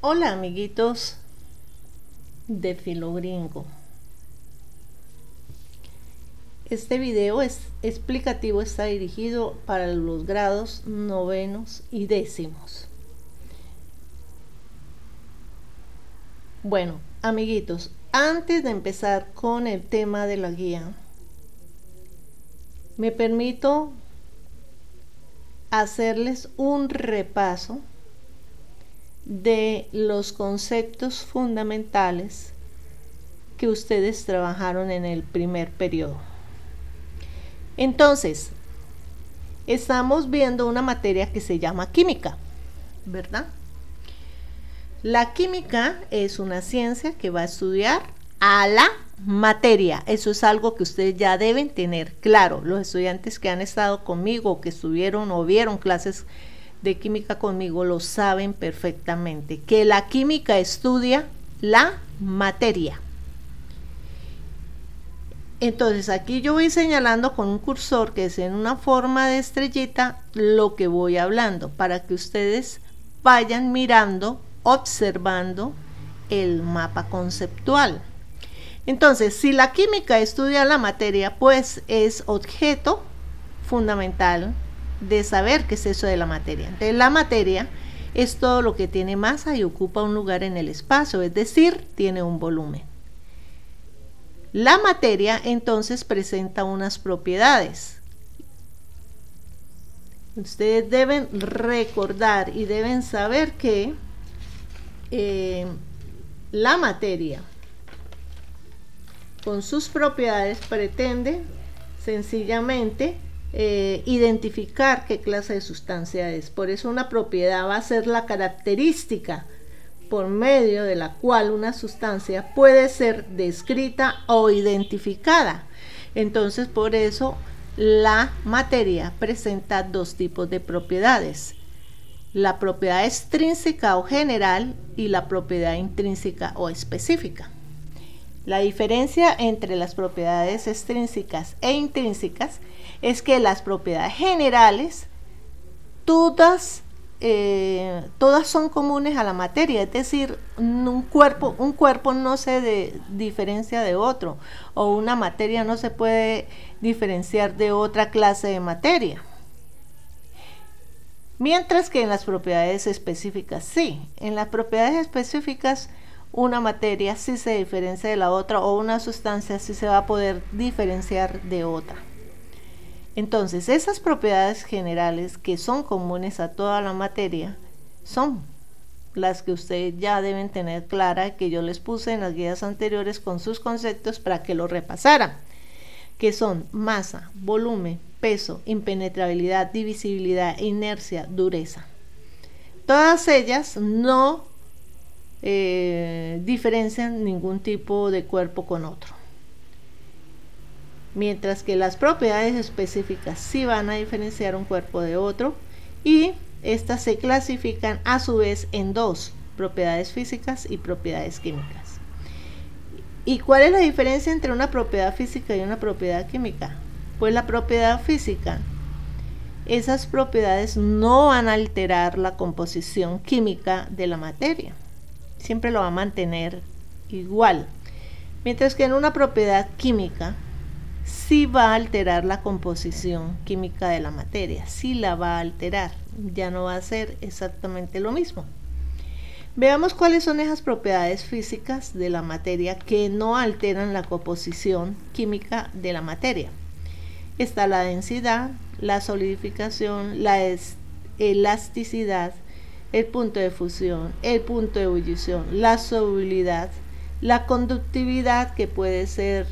Hola amiguitos de Filogringo. Este video explicativo está dirigido para los grados novenos y décimos. Bueno, amiguitos, antes de empezar con el tema de la guía, me permito hacerles un repaso de los conceptos fundamentales que ustedes trabajaron en el primer periodo. Entonces, estamos viendo una materia que se llama química, ¿verdad? La química es una ciencia que va a estudiar a la materia. Eso es algo que ustedes ya deben tener claro. Los estudiantes que han estado conmigo, que estuvieron o vieron clases de química conmigo, lo saben perfectamente, que la química estudia la materia. Entonces aquí yo voy señalando con un cursor que es en una forma de estrellita lo que voy hablando, para que ustedes vayan mirando, observando el mapa conceptual. Entonces, si la química estudia la materia, pues es objeto fundamental de saber qué es eso de la materia. Entonces, la materia es todo lo que tiene masa y ocupa un lugar en el espacio, es decir, tiene un volumen. La materia entonces presenta unas propiedades. Ustedes deben recordar y deben saber que la materia con sus propiedades pretende sencillamente identificar qué clase de sustancia es. Por eso una propiedad va a ser la característica por medio de la cual una sustancia puede ser descrita o identificada. Entonces, por eso la materia presenta dos tipos de propiedades: la propiedad extrínseca o general y la propiedad intrínseca o específica. La diferencia entre las propiedades extrínsecas e intrínsecas es que las propiedades generales todas son comunes a la materia, es decir, un cuerpo no se diferencia de otro, o una materia no se puede diferenciar de otra clase de materia. Mientras que en las propiedades específicas sí, en las propiedades específicas una materia sí se diferencia de la otra, o una sustancia sí se va a poder diferenciar de otra. Entonces, esas propiedades generales que son comunes a toda la materia son las que ustedes ya deben tener clara, que yo les puse en las guías anteriores con sus conceptos para que lo repasaran, que son masa, volumen, peso, impenetrabilidad, divisibilidad, inercia, dureza. Todas ellas no diferencian ningún tipo de cuerpo con otro, mientras que las propiedades específicas sí van a diferenciar un cuerpo de otro, y estas se clasifican a su vez en dos: propiedades físicas y propiedades químicas. ¿Y cuál es la diferencia entre una propiedad física y una propiedad química? Pues la propiedad física, esas propiedades no van a alterar la composición química de la materia, siempre lo va a mantener igual, mientras que en una propiedad química sí va a alterar la composición química de la materia, sí la va a alterar, ya no va a ser exactamente lo mismo. Veamos cuáles son esas propiedades físicas de la materia que no alteran la composición química de la materia. Está la densidad, la solidificación, la elasticidad, el punto de fusión, el punto de ebullición, la solubilidad, la conductividad, que puede ser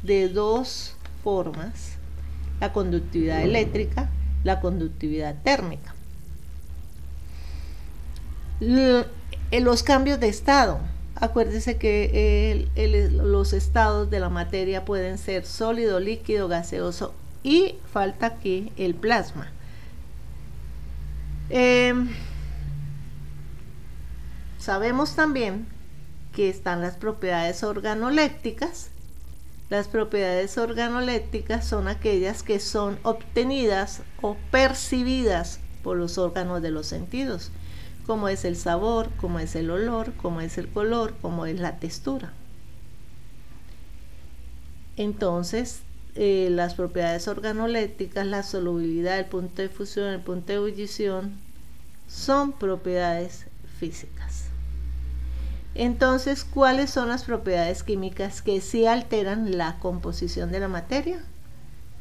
de dos formas: la conductividad eléctrica, la conductividad térmica. Los cambios de estado, acuérdense que los estados de la materia pueden ser sólido, líquido, gaseoso, y falta aquí el plasma. Sabemos también que están las propiedades organolépticas. Las propiedades organolépticas son aquellas que son obtenidas o percibidas por los órganos de los sentidos, como es el sabor, como es el olor, como es el color, como es la textura. Entonces, las propiedades organolépticas, la solubilidad, el punto de fusión, el punto de ebullición, son propiedades físicas. Entonces, ¿cuáles son las propiedades químicas que sí alteran la composición de la materia?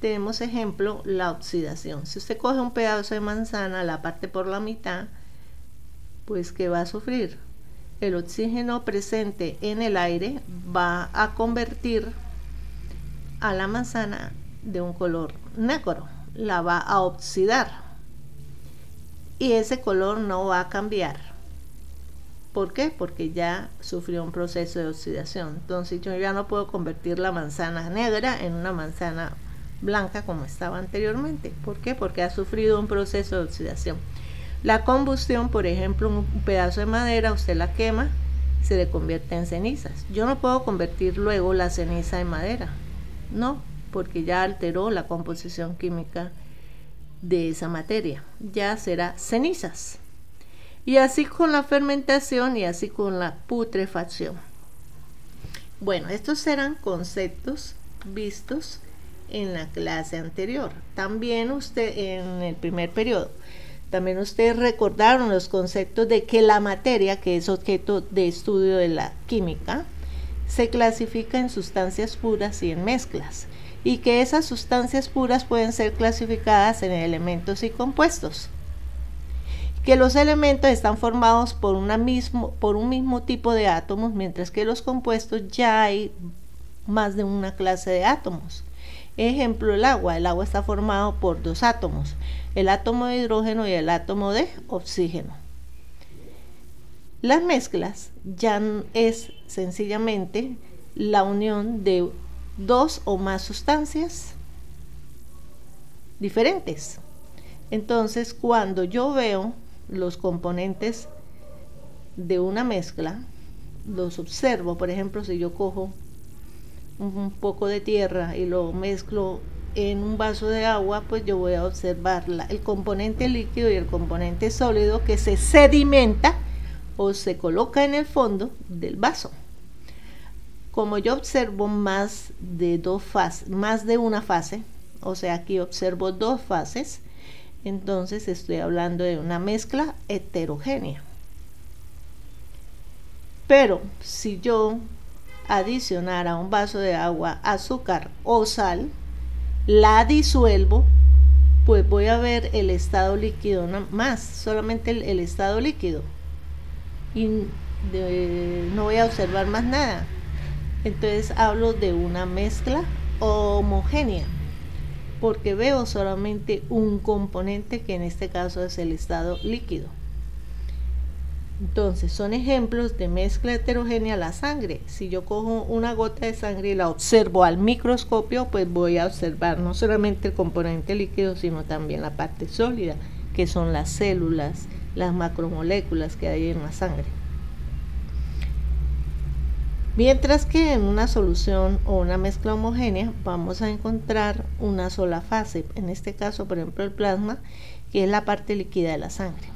Tenemos ejemplo, la oxidación. Si usted coge un pedazo de manzana, la parte por la mitad, pues ¿qué va a sufrir? El oxígeno presente en el aire va a convertir a la manzana de un color negro, la va a oxidar y ese color no va a cambiar. ¿Por qué? Porque ya sufrió un proceso de oxidación. Entonces yo ya no puedo convertir la manzana negra en una manzana blanca como estaba anteriormente. ¿Por qué? Porque ha sufrido un proceso de oxidación. La combustión, por ejemplo, un pedazo de madera, usted la quema, se le convierte en cenizas. Yo no puedo convertir luego la ceniza en madera. No, porque ya alteró la composición química de esa materia. Ya será cenizas. Y así con la fermentación y así con la putrefacción. Bueno, estos eran conceptos vistos en la clase anterior. También usted en el primer periodo, también ustedes recordaron los conceptos de que la materia, que es objeto de estudio de la química, se clasifica en sustancias puras y en mezclas, y que esas sustancias puras pueden ser clasificadas en elementos y compuestos, que los elementos están formados por un mismo tipo de átomos, mientras que los compuestos ya hay más de una clase de átomos. Ejemplo, el agua está formado por dos átomos, el átomo de hidrógeno y el átomo de oxígeno. Las mezclas ya es sencillamente la unión de dos o más sustancias diferentes. Entonces, cuando yo veo los componentes de una mezcla, los observo. Por ejemplo, si yo cojo un poco de tierra y lo mezclo en un vaso de agua, pues yo voy a observar el componente líquido y el componente sólido que se sedimenta o se coloca en el fondo del vaso. Como yo observo más de una fase, o sea, aquí observo dos fases, entonces estoy hablando de una mezcla heterogénea. Pero si yo adicionara a un vaso de agua azúcar o sal, la disuelvo, pues voy a ver el estado líquido más, solamente el estado líquido, y no voy a observar más nada. Entonces hablo de una mezcla homogénea, porque veo solamente un componente, que en este caso es el estado líquido. Entonces son ejemplos de mezcla heterogénea la sangre. Si yo cojo una gota de sangre y la observo al microscopio, pues voy a observar no solamente el componente líquido, sino también la parte sólida, que son las células, las macromoléculas que hay en la sangre. Mientras que en una solución o una mezcla homogénea vamos a encontrar una sola fase, en este caso por ejemplo el plasma, que es la parte líquida de la sangre.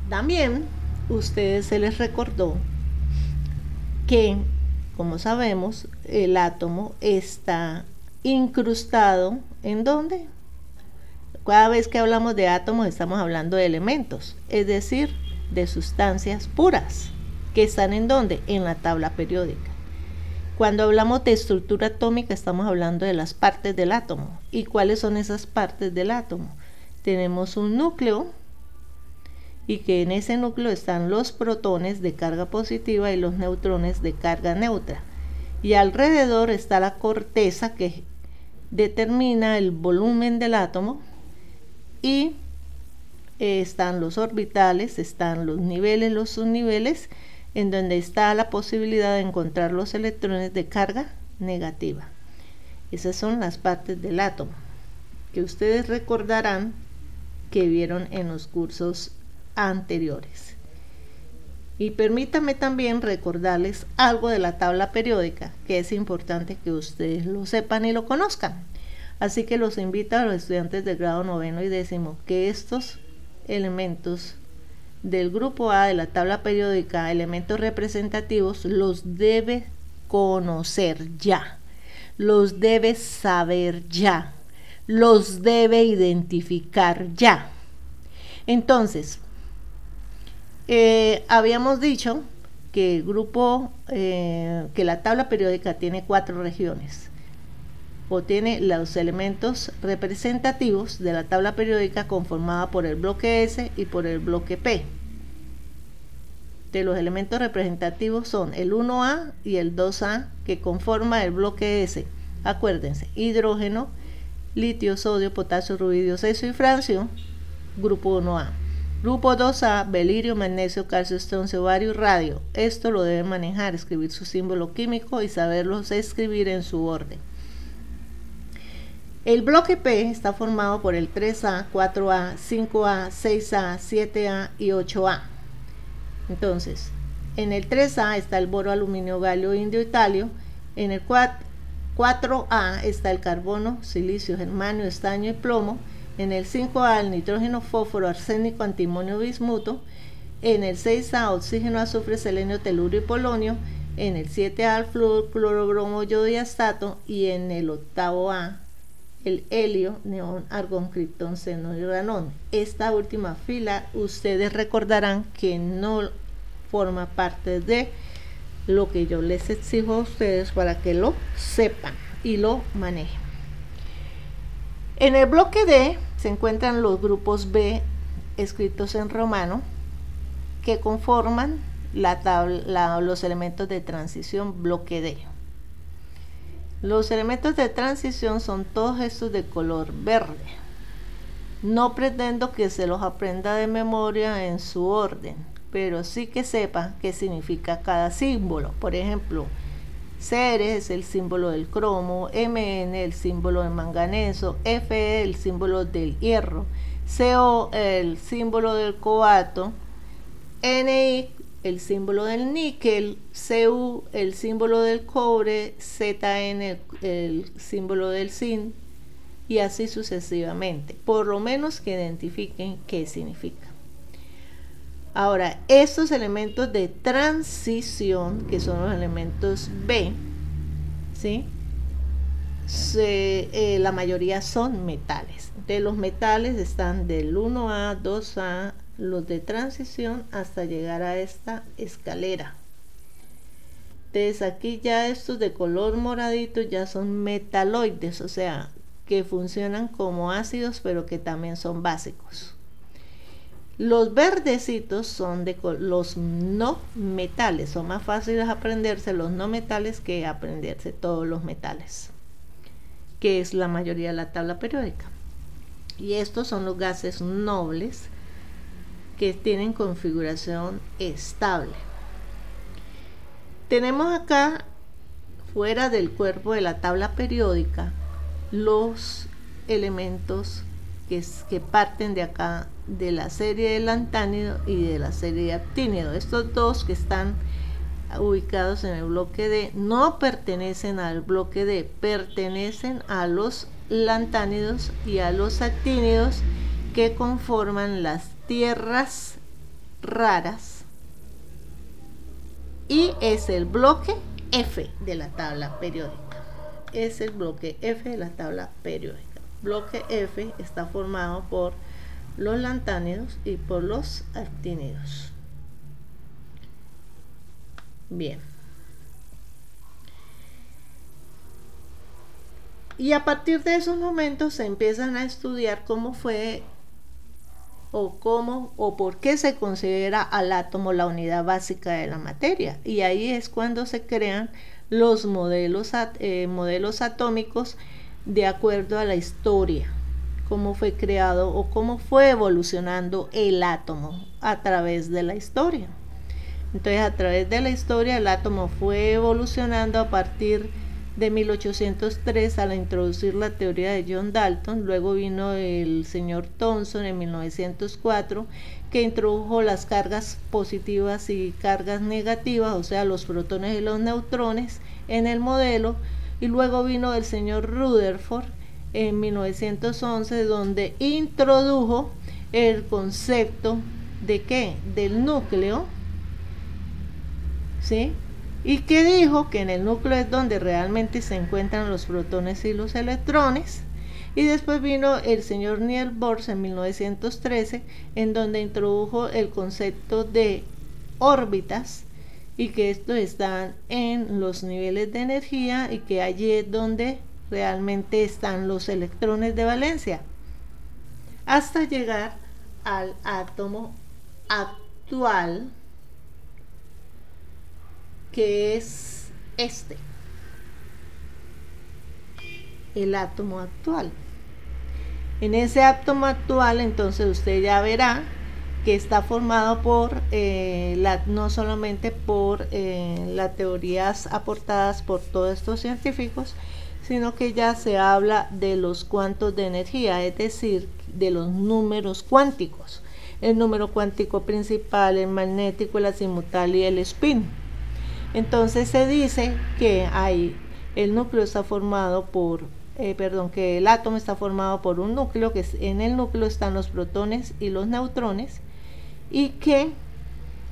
También ustedes se les recordó que, como sabemos, el átomo está incrustado ¿en dónde? Cada vez que hablamos de átomos estamos hablando de elementos, es decir, de sustancias puras, que están ¿en dónde? En la tabla periódica. Cuando hablamos de estructura atómica estamos hablando de las partes del átomo. ¿Y cuáles son esas partes del átomo? Tenemos un núcleo, y que en ese núcleo están los protones de carga positiva y los neutrones de carga neutra. Y alrededor está la corteza, que determina el volumen del átomo, y están los orbitales, están los niveles, los subniveles, en donde está la posibilidad de encontrar los electrones de carga negativa. Esas son las partes del átomo, que ustedes recordarán que vieron en los cursos anteriores. Y permítanme también recordarles algo de la tabla periódica, que es importante que ustedes lo sepan y lo conozcan. Así que los invito a los estudiantes del grado 9º y 10º que estos elementos del grupo A de la tabla periódica, elementos representativos, los debe conocer ya, los debe saber ya, los debe identificar ya. Entonces, habíamos dicho que el grupo, que la tabla periódica tiene 4 regiones, o tiene los elementos representativos de la tabla periódica conformada por el bloque S y por el bloque P. De los elementos representativos son el 1A y el 2A, que conforma el bloque S. Acuérdense, hidrógeno, litio, sodio, potasio, rubidio, cesio y francio, grupo 1A. Grupo 2A, belirio, magnesio, calcio, estroncio, bario y radio. Esto lo deben manejar, escribir su símbolo químico y saberlos escribir en su orden. El bloque P está formado por el 3A, 4A, 5A, 6A, 7A y 8A. Entonces, en el 3A está el boro, aluminio, galio, indio y talio. En el 4A está el carbono, silicio, germanio, estaño y plomo. En el 5A el nitrógeno, fósforo, arsénico, antimonio, bismuto. En el 6A oxígeno, azufre, selenio, telurio y polonio. En el 7A el flúor, cloro, bromo, yodo y astato. Y en el 8A el helio, neón, argón, criptón, xenón y ranón. Esta última fila ustedes recordarán que no forma parte de lo que yo les exijo a ustedes para que lo sepan y lo manejen. En el bloque D se encuentran los B escritos en romano que conforman los elementos de transición bloque D. Los elementos de transición son todos estos de color verde. No pretendo que se los aprenda de memoria en su orden, pero sí que sepa qué significa cada símbolo. Por ejemplo, Cr es el símbolo del cromo, Mn el símbolo del manganeso, Fe el símbolo del hierro, Co el símbolo del cobalto, Ni el símbolo del níquel, Cu el símbolo del cobre, Zn el símbolo del zinc y así sucesivamente, por lo menos que identifiquen qué significa. Ahora, estos elementos de transición, que son los elementos B, ¿sí? La mayoría son metales. De los metales están del 1A, 2A, los de transición hasta llegar a esta escalera. Entonces aquí ya estos de color moradito ya son metaloides, o sea, que funcionan como ácidos pero que también son básicos. Los verdecitos son de los no metales, son más fáciles aprenderse los no metales que aprenderse todos los metales, que es la mayoría de la tabla periódica. Y estos son los gases nobles que tienen configuración estable. Tenemos acá, fuera del cuerpo de la tabla periódica, los elementos que parten de acá, de la serie de lantánido y de la serie de actínido. Estos dos que están ubicados en el bloque D no pertenecen al bloque D, pertenecen a los lantánidos y a los actínidos que conforman las tierras raras, y es el bloque F de la tabla periódica. Es el bloque F de la tabla periódica. Bloque F está formado por los lantánidos y por los actínidos. Bien. Y a partir de esos momentos se empiezan a estudiar cómo fue o por qué se considera al átomo la unidad básica de la materia. Y ahí es cuando se crean los modelos atómicos de acuerdo a la historia, cómo fue creado o cómo fue evolucionando el átomo a través de la historia. Entonces, a través de la historia el átomo fue evolucionando a partir de 1803 al introducir la teoría de John Dalton. Luego vino el señor Thomson en 1904, que introdujo las cargas positivas y cargas negativas, o sea, los protones y los neutrones en el modelo. Y luego vino el señor Rutherford en 1911, donde introdujo el concepto de ¿qué? Del núcleo, ¿sí? Y que dijo que en el núcleo es donde realmente se encuentran los protones y los electrones. Y después vino el señor Niels Bohr en 1913, en donde introdujo el concepto de órbitas, y que estos están en los niveles de energía y que allí es donde realmente están los electrones de valencia, hasta llegar al átomo actual, que es este, el átomo actual. En ese átomo actual, entonces usted ya verá que está formado por no solamente por las teorías aportadas por todos estos científicos, sino que ya se habla de los cuantos de energía, es decir, de los números cuánticos. El número cuántico principal, el magnético, el azimutal y el spin. Entonces se dice que el núcleo está formado por, que el átomo está formado por un núcleo, que en el núcleo están los protones y los neutrones, y que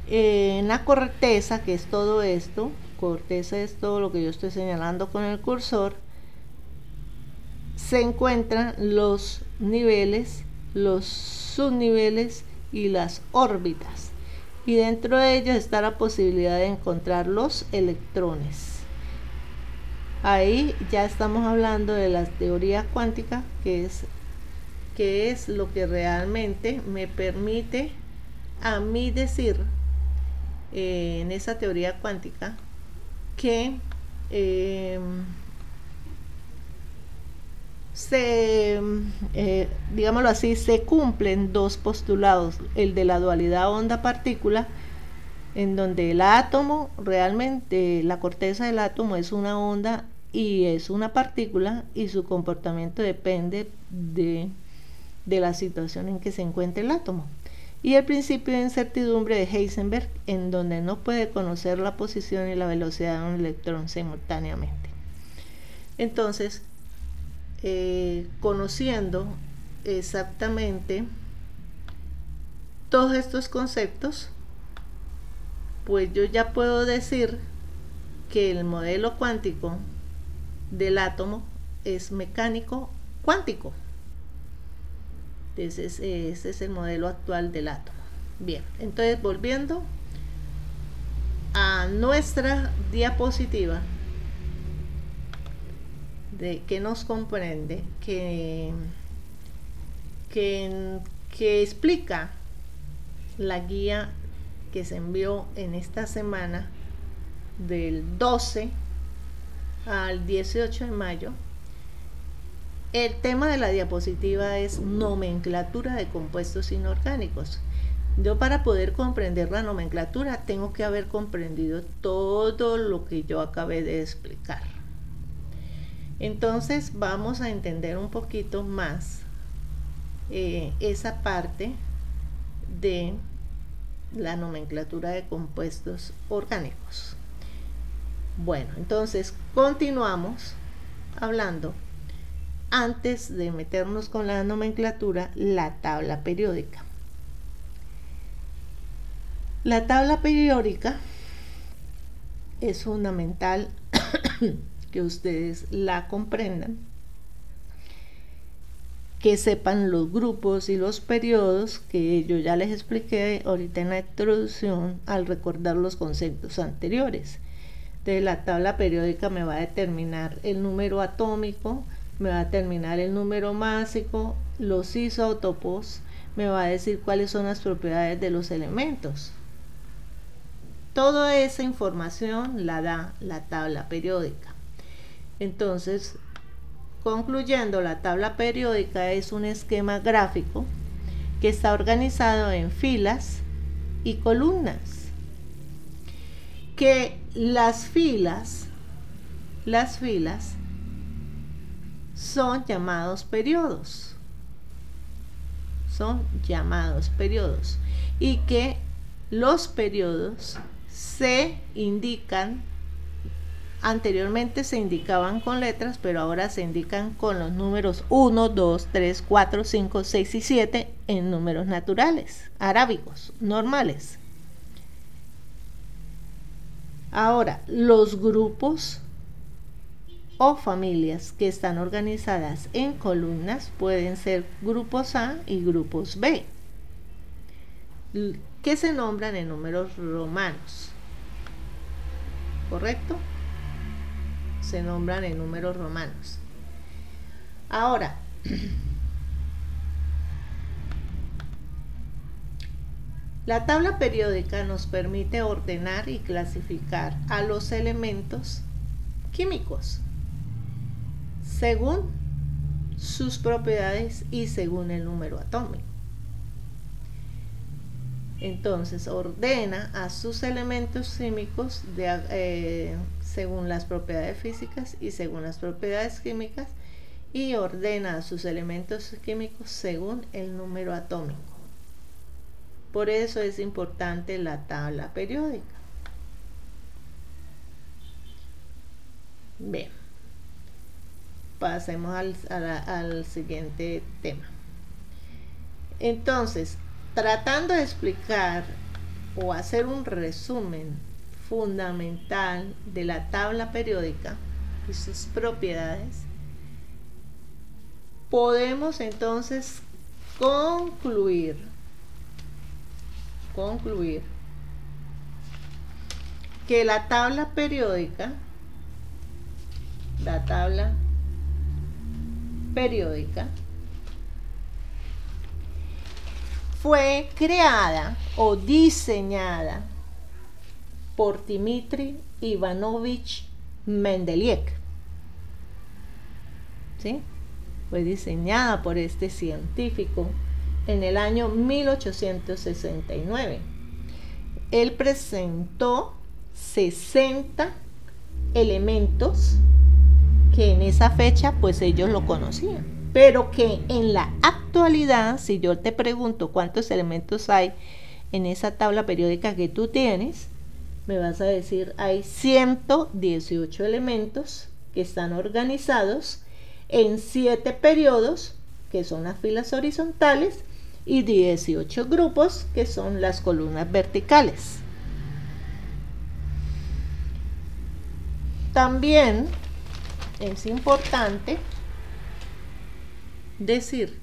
en la corteza, que es todo esto, corteza es todo lo que yo estoy señalando con el cursor, se encuentran los niveles, los subniveles y las órbitas, y dentro de ellos está la posibilidad de encontrar los electrones. Ahí ya estamos hablando de la teoría cuántica, que es lo que realmente me permite a mí decir en esa teoría cuántica que digámoslo así, se cumplen dos postulados: el de la dualidad onda-partícula, en donde el átomo, realmente la corteza del átomo es una onda y es una partícula, y su comportamiento depende de la situación en que se encuentra el átomo. Y el principio de incertidumbre de Heisenberg, en donde no puede conocer la posición y la velocidad de un electrón simultáneamente. Entonces, conociendo exactamente todos estos conceptos, pues yo ya puedo decir que el modelo cuántico del átomo es mecánico cuántico. Ese es el modelo actual del átomo. Bien, entonces volviendo a nuestra diapositiva, que nos comprende, que explica la guía que se envió en esta semana del 12 al 18 de mayo. El tema de la diapositiva es nomenclatura de compuestos inorgánicos. Yo, para poder comprender la nomenclatura, tengo que haber comprendido todo lo que yo acabé de explicar. Entonces vamos a entender un poquito más esa parte de la nomenclatura de compuestos orgánicos. Bueno, entonces continuamos hablando, antes de meternos con la nomenclatura, la tabla periódica. La tabla periódica es fundamental que ustedes la comprendan, que sepan los grupos y los periodos, que yo ya les expliqué ahorita en la introducción al recordar los conceptos anteriores. Entonces, la tabla periódica me va a determinar el número atómico, me va a determinar el número másico, los isótopos, me va a decir cuáles son las propiedades de los elementos. Toda esa información la da la tabla periódica. Entonces, concluyendo, la tabla periódica es un esquema gráfico que está organizado en filas y columnas, que las filas son llamados periodos, y que los periodos se indican Anteriormente se indicaban con letras, pero ahora se indican con los números 1, 2, 3, 4, 5, 6 y 7 en números naturales, arábigos, normales. Ahora, los grupos o familias que están organizadas en columnas pueden ser grupos A y grupos B, que se nombran en números romanos. ¿Correcto? Se nombran en números romanos. Ahora, la tabla periódica nos permite ordenar y clasificar a los elementos químicos según sus propiedades y según el número atómico. Entonces ordena a sus elementos químicos según las propiedades físicas y según las propiedades químicas, y ordena a sus elementos químicos según el número atómico. Por eso es importante la tabla periódica. Bien, pasemos al siguiente tema. Entonces, tratando de explicar o hacer un resumen fundamental de la tabla periódica y sus propiedades, podemos entonces concluir que la tabla periódica fue creada o diseñada por Dmitri Ivanovich Mendeleev. ¿Sí? Fue diseñada por este científico en el año 1869. Él presentó 60 elementos que en esa fecha pues ellos lo conocían, pero que en la actualidad, si yo te pregunto cuántos elementos hay en esa tabla periódica que tú tienes, me vas a decir hay 118 elementos que están organizados en 7 periodos, que son las filas horizontales, y 18 grupos, que son las columnas verticales. También es importante decir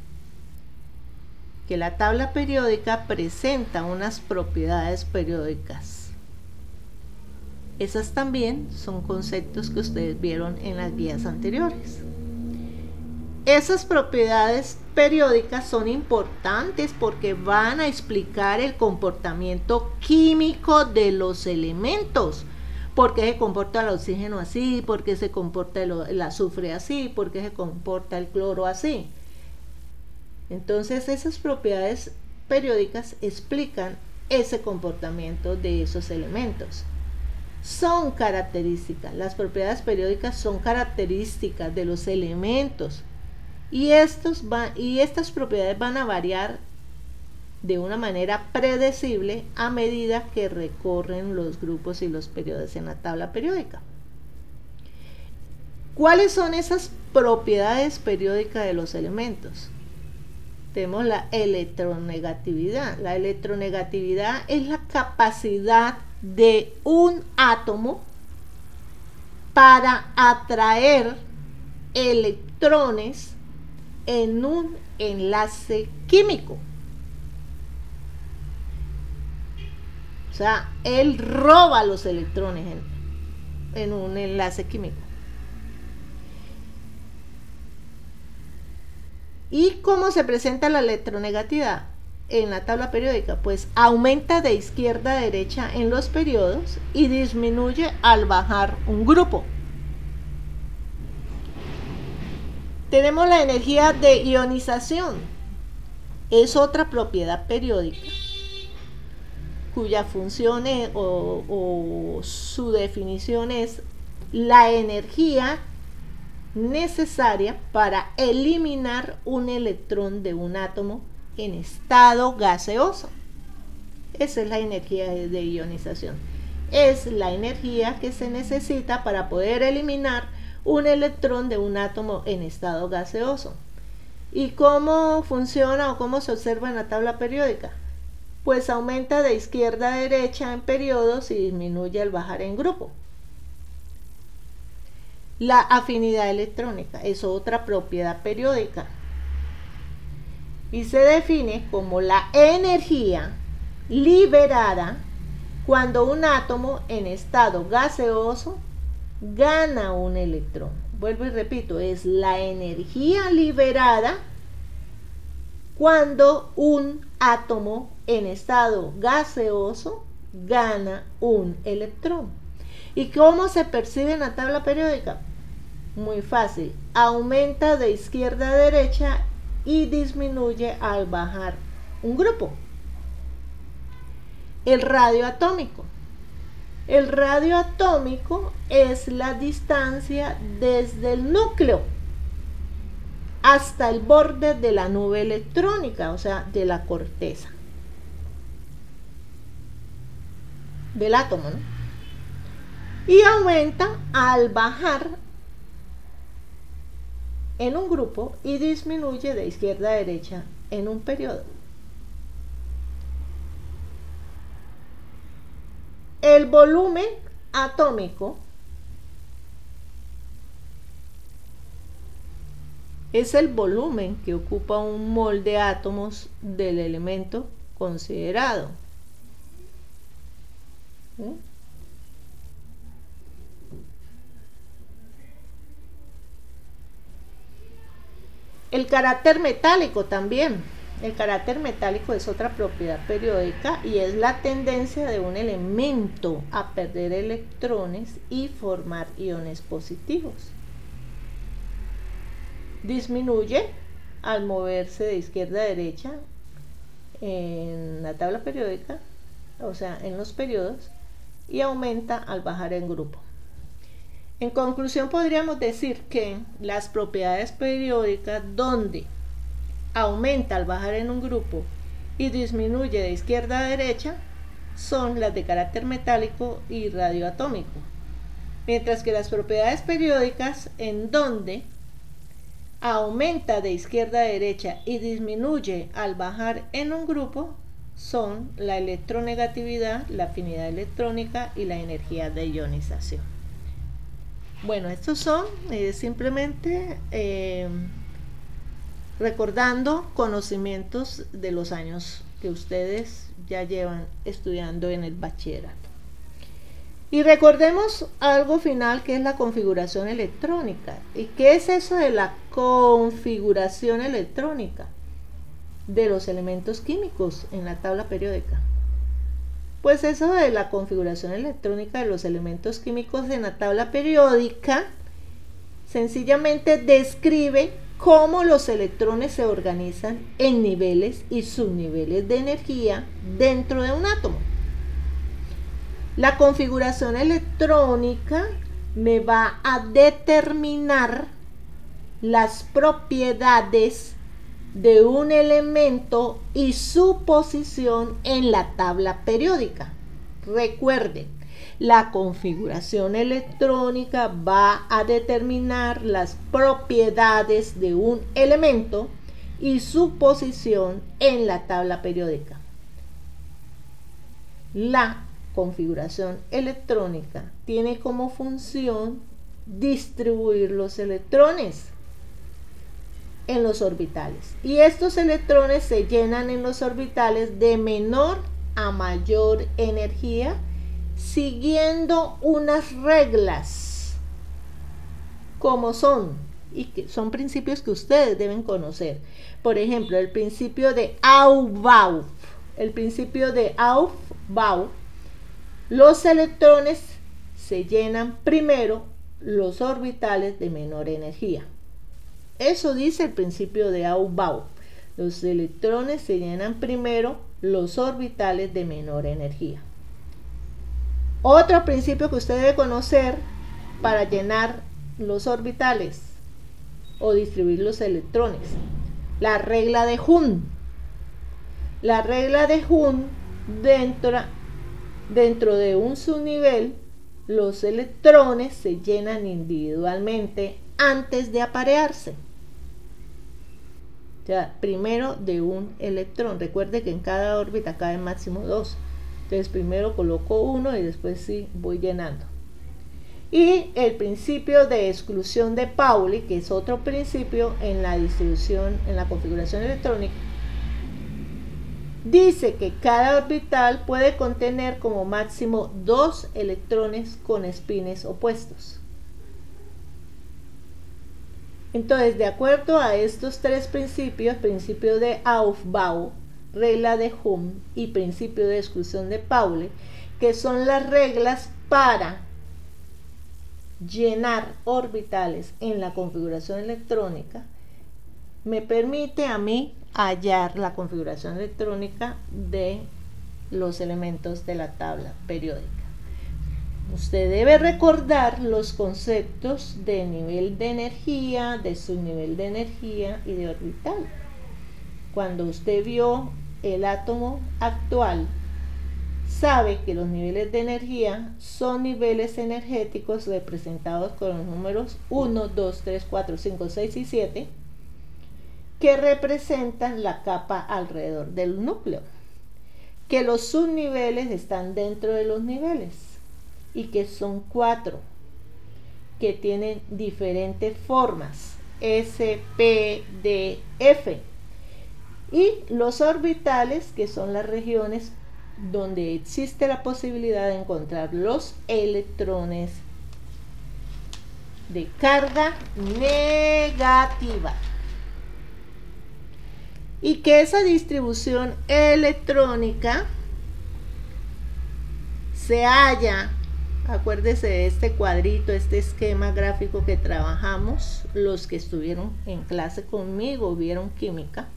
que la tabla periódica presenta unas propiedades periódicas. Esas también son conceptos que ustedes vieron en las guías anteriores. Esas propiedades periódicas son importantes porque van a explicar el comportamiento químico de los elementos. ¿Por qué se comporta el oxígeno así? ¿Por qué se comporta el azufre así? ¿Por qué se comporta el cloro así? Entonces esas propiedades periódicas explican ese comportamiento de esos elementos. Son características, las propiedades periódicas son características de los elementos. Y estas propiedades van a variar de una manera predecible a medida que recorren los grupos y los periodos en la tabla periódica. ¿Cuáles son esas propiedades periódicas de los elementos? Tenemos la electronegatividad. La electronegatividad es la capacidad de un átomo para atraer electrones en un enlace químico. O sea, él roba los electrones en un enlace químico. ¿Y cómo se presenta la electronegatividad en la tabla periódica? Pues aumenta de izquierda a derecha en los periodos y disminuye al bajar un grupo. Tenemos la energía de ionización. Es otra propiedad periódica cuya función o su definición es la energía necesaria para eliminar un electrón de un átomo en estado gaseoso. Esa es la energía de ionización. es la energía que se necesita para poder eliminar un electrón de un átomo en estado gaseoso. ¿Y cómo funciona o cómo se observa en la tabla periódica? Pues aumenta de izquierda a derecha en periodos y disminuye al bajar en grupo. La afinidad electrónica es otra propiedad periódica y se define como la energía liberada cuando un átomo en estado gaseoso gana un electrón. Vuelvo y repito, es la energía liberada cuando un átomo en estado gaseoso gana un electrón. ¿Y cómo se percibe en la tabla periódica? Muy fácil, aumenta de izquierda a derecha y disminuye al bajar un grupo. El radio atómico. El radio atómico es la distancia desde el núcleo hasta el borde de la nube electrónica, o sea, de la corteza del átomo, ¿no? Y aumenta al bajar en un grupo y disminuye de izquierda a derecha en un periodo. El volumen atómico es el volumen que ocupa un mol de átomos del elemento considerado. El carácter metálico también. El carácter metálico es otra propiedad periódica y es la tendencia de un elemento a perder electrones y formar iones positivos. Disminuye al moverse de izquierda a derecha en la tabla periódica, o sea, en los periodos, y aumenta al bajar en grupo. En conclusión, podríamos decir que las propiedades periódicas donde aumenta al bajar en un grupo y disminuye de izquierda a derecha son las de carácter metálico y radioatómico, mientras que las propiedades periódicas en donde aumenta de izquierda a derecha y disminuye al bajar en un grupo son la electronegatividad, la afinidad electrónica y la energía de ionización. Bueno, estos son simplemente recordando conocimientos de los años que ustedes ya llevan estudiando en el bachillerato. Y recordemos algo final, que es la configuración electrónica. ¿Y qué es eso de la configuración electrónica de los elementos químicos en la tabla periódica? Pues eso de la configuración electrónica de los elementos químicos en la tabla periódica sencillamente describe cómo los electrones se organizan en niveles y subniveles de energía dentro de un átomo. La configuración electrónica me va a determinar las propiedades de un elemento y su posición en la tabla periódica. Recuerden, la configuración electrónica va a determinar las propiedades de un elemento y su posición en la tabla periódica. La configuración electrónica tiene como función distribuir los electrones en los orbitales, y estos electrones se llenan en los orbitales de menor a mayor energía siguiendo unas reglas como son, y que son principios que ustedes deben conocer. Por ejemplo, el principio de Aufbau. El principio de Aufbau, los electrones se llenan primero los orbitales de menor energía. Eso dice el principio de Aufbau. Los electrones se llenan primero los orbitales de menor energía. Otro principio que usted debe conocer para llenar los orbitales o distribuir los electrones: la regla de Hund. La regla de Hund Dentro de un subnivel, los electrones se llenan individualmente antes de aparearse. O sea, primero de un electrón. Recuerde que en cada órbita caben máximo 2. Entonces primero coloco uno y después sí voy llenando. Y el principio de exclusión de Pauli, que es otro principio en la distribución, en la configuración electrónica, dice que cada orbital puede contener como máximo 2 electrones con espines opuestos. Entonces, de acuerdo a estos tres principios, principio de Aufbau, regla de Hum y principio de exclusión de Pauli, que son las reglas para llenar orbitales en la configuración electrónica, me permite a mí hallar la configuración electrónica de los elementos de la tabla periódica. Usted debe recordar los conceptos de nivel de energía, de subnivel de energía y de orbital. Cuando usted vio el átomo actual, sabe que los niveles de energía son niveles energéticos representados con los números 1, 2, 3, 4, 5, 6 y 7, que representan la capa alrededor del núcleo, que los subniveles están dentro de los niveles y que son 4, que tienen diferentes formas, S, P, D, F, y los orbitales, que son las regiones donde existe la posibilidad de encontrar los electrones de carga negativa. Y que esa distribución electrónica se halla, acuérdese de este cuadrito, este esquema gráfico que trabajamos, los que estuvieron en clase conmigo, vieron química,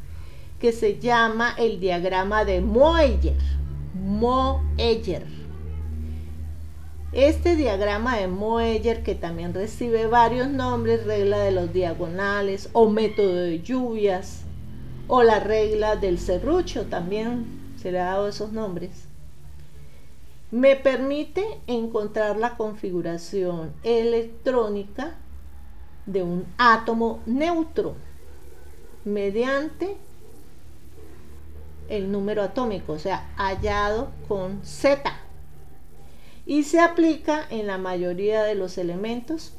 que se llama el diagrama de Moeller. Este diagrama de Moeller, que también recibe varios nombres, regla de los diagonales o método de lluvias, o la regla del serrucho, también se le ha dado esos nombres, me permite encontrar la configuración electrónica de un átomo neutro mediante el número atómico, o sea, hallado con Z, y se aplica en la mayoría de los elementos,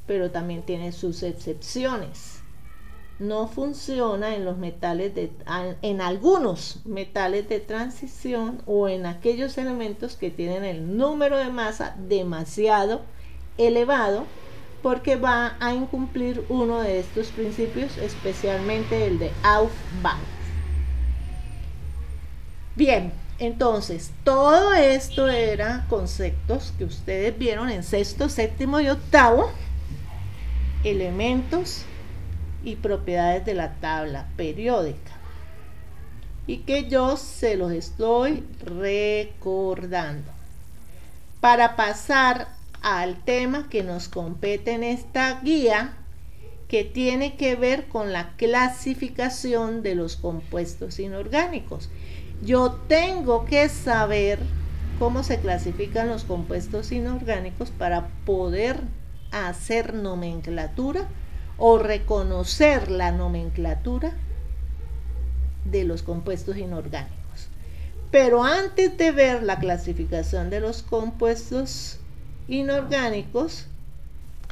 pero también tiene sus excepciones. No funciona en los metales en algunos metales de transición o en aquellos elementos que tienen el número de masa demasiado elevado, porque va a incumplir uno de estos principios, especialmente el de Aufbau. Bien, entonces todo esto era conceptos que ustedes vieron en sexto, séptimo y octavo, elementos y propiedades de la tabla periódica, y que yo se los estoy recordando para pasar al tema que nos compete en esta guía, que tiene que ver con la clasificación de los compuestos inorgánicos. Yo tengo que saber cómo se clasifican los compuestos inorgánicos para poder hacer nomenclatura o reconocer la nomenclatura de los compuestos inorgánicos. Pero antes de ver la clasificación de los compuestos inorgánicos,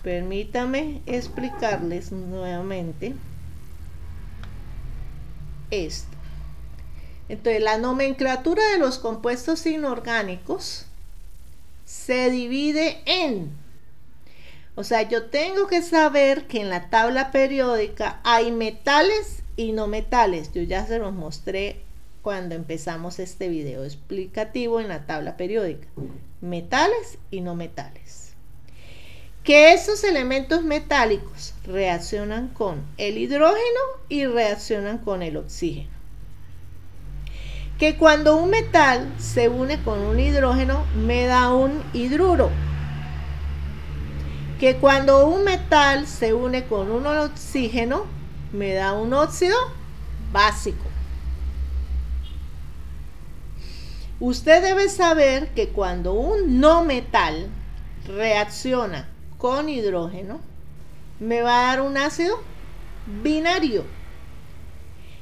permítame explicarles nuevamente esto. Entonces, la nomenclatura de los compuestos inorgánicos se divide en, o sea, yo tengo que saber que en la tabla periódica hay metales y no metales. Yo ya se los mostré cuando empezamos este video explicativo en la tabla periódica. Metales y no metales. Que esos elementos metálicos reaccionan con el hidrógeno y reaccionan con el oxígeno. Que cuando un metal se une con un hidrógeno me da un hidruro. Que cuando un metal se une con un oxígeno me da un óxido básico. Usted debe saber que cuando un no metal reacciona con hidrógeno, me va a dar un ácido binario.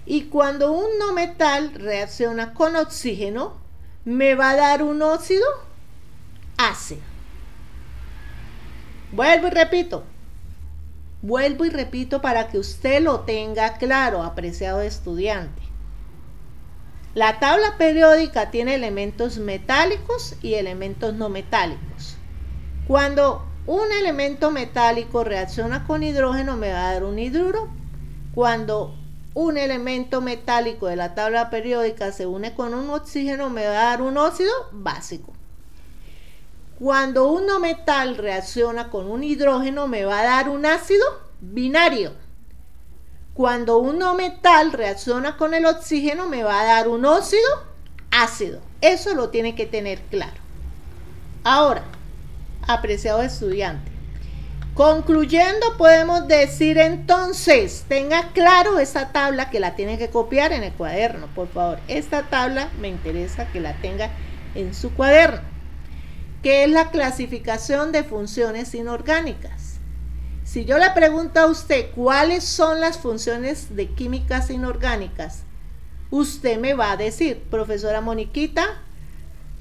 Y cuando un no metal reacciona con oxígeno, me va a dar un óxido ácido. Vuelvo y repito para que usted lo tenga claro, apreciado estudiante. La tabla periódica tiene elementos metálicos y elementos no metálicos. Cuando un elemento metálico reacciona con hidrógeno, me va a dar un hidruro. Cuando un elemento metálico de la tabla periódica se une con un oxígeno, me va a dar un óxido básico. Cuando un no metal reacciona con un hidrógeno, me va a dar un ácido binario. Cuando un no metal reacciona con el oxígeno, me va a dar un óxido ácido. Eso lo tiene que tener claro. Ahora, apreciado estudiante, concluyendo, podemos decir entonces, tenga claro esa tabla que la tiene que copiar en el cuaderno, por favor. Esta tabla me interesa que la tenga en su cuaderno, que es la clasificación de funciones inorgánicas. Si yo le pregunto a usted cuáles son las funciones de químicas inorgánicas, usted me va a decir, profesora Moniquita,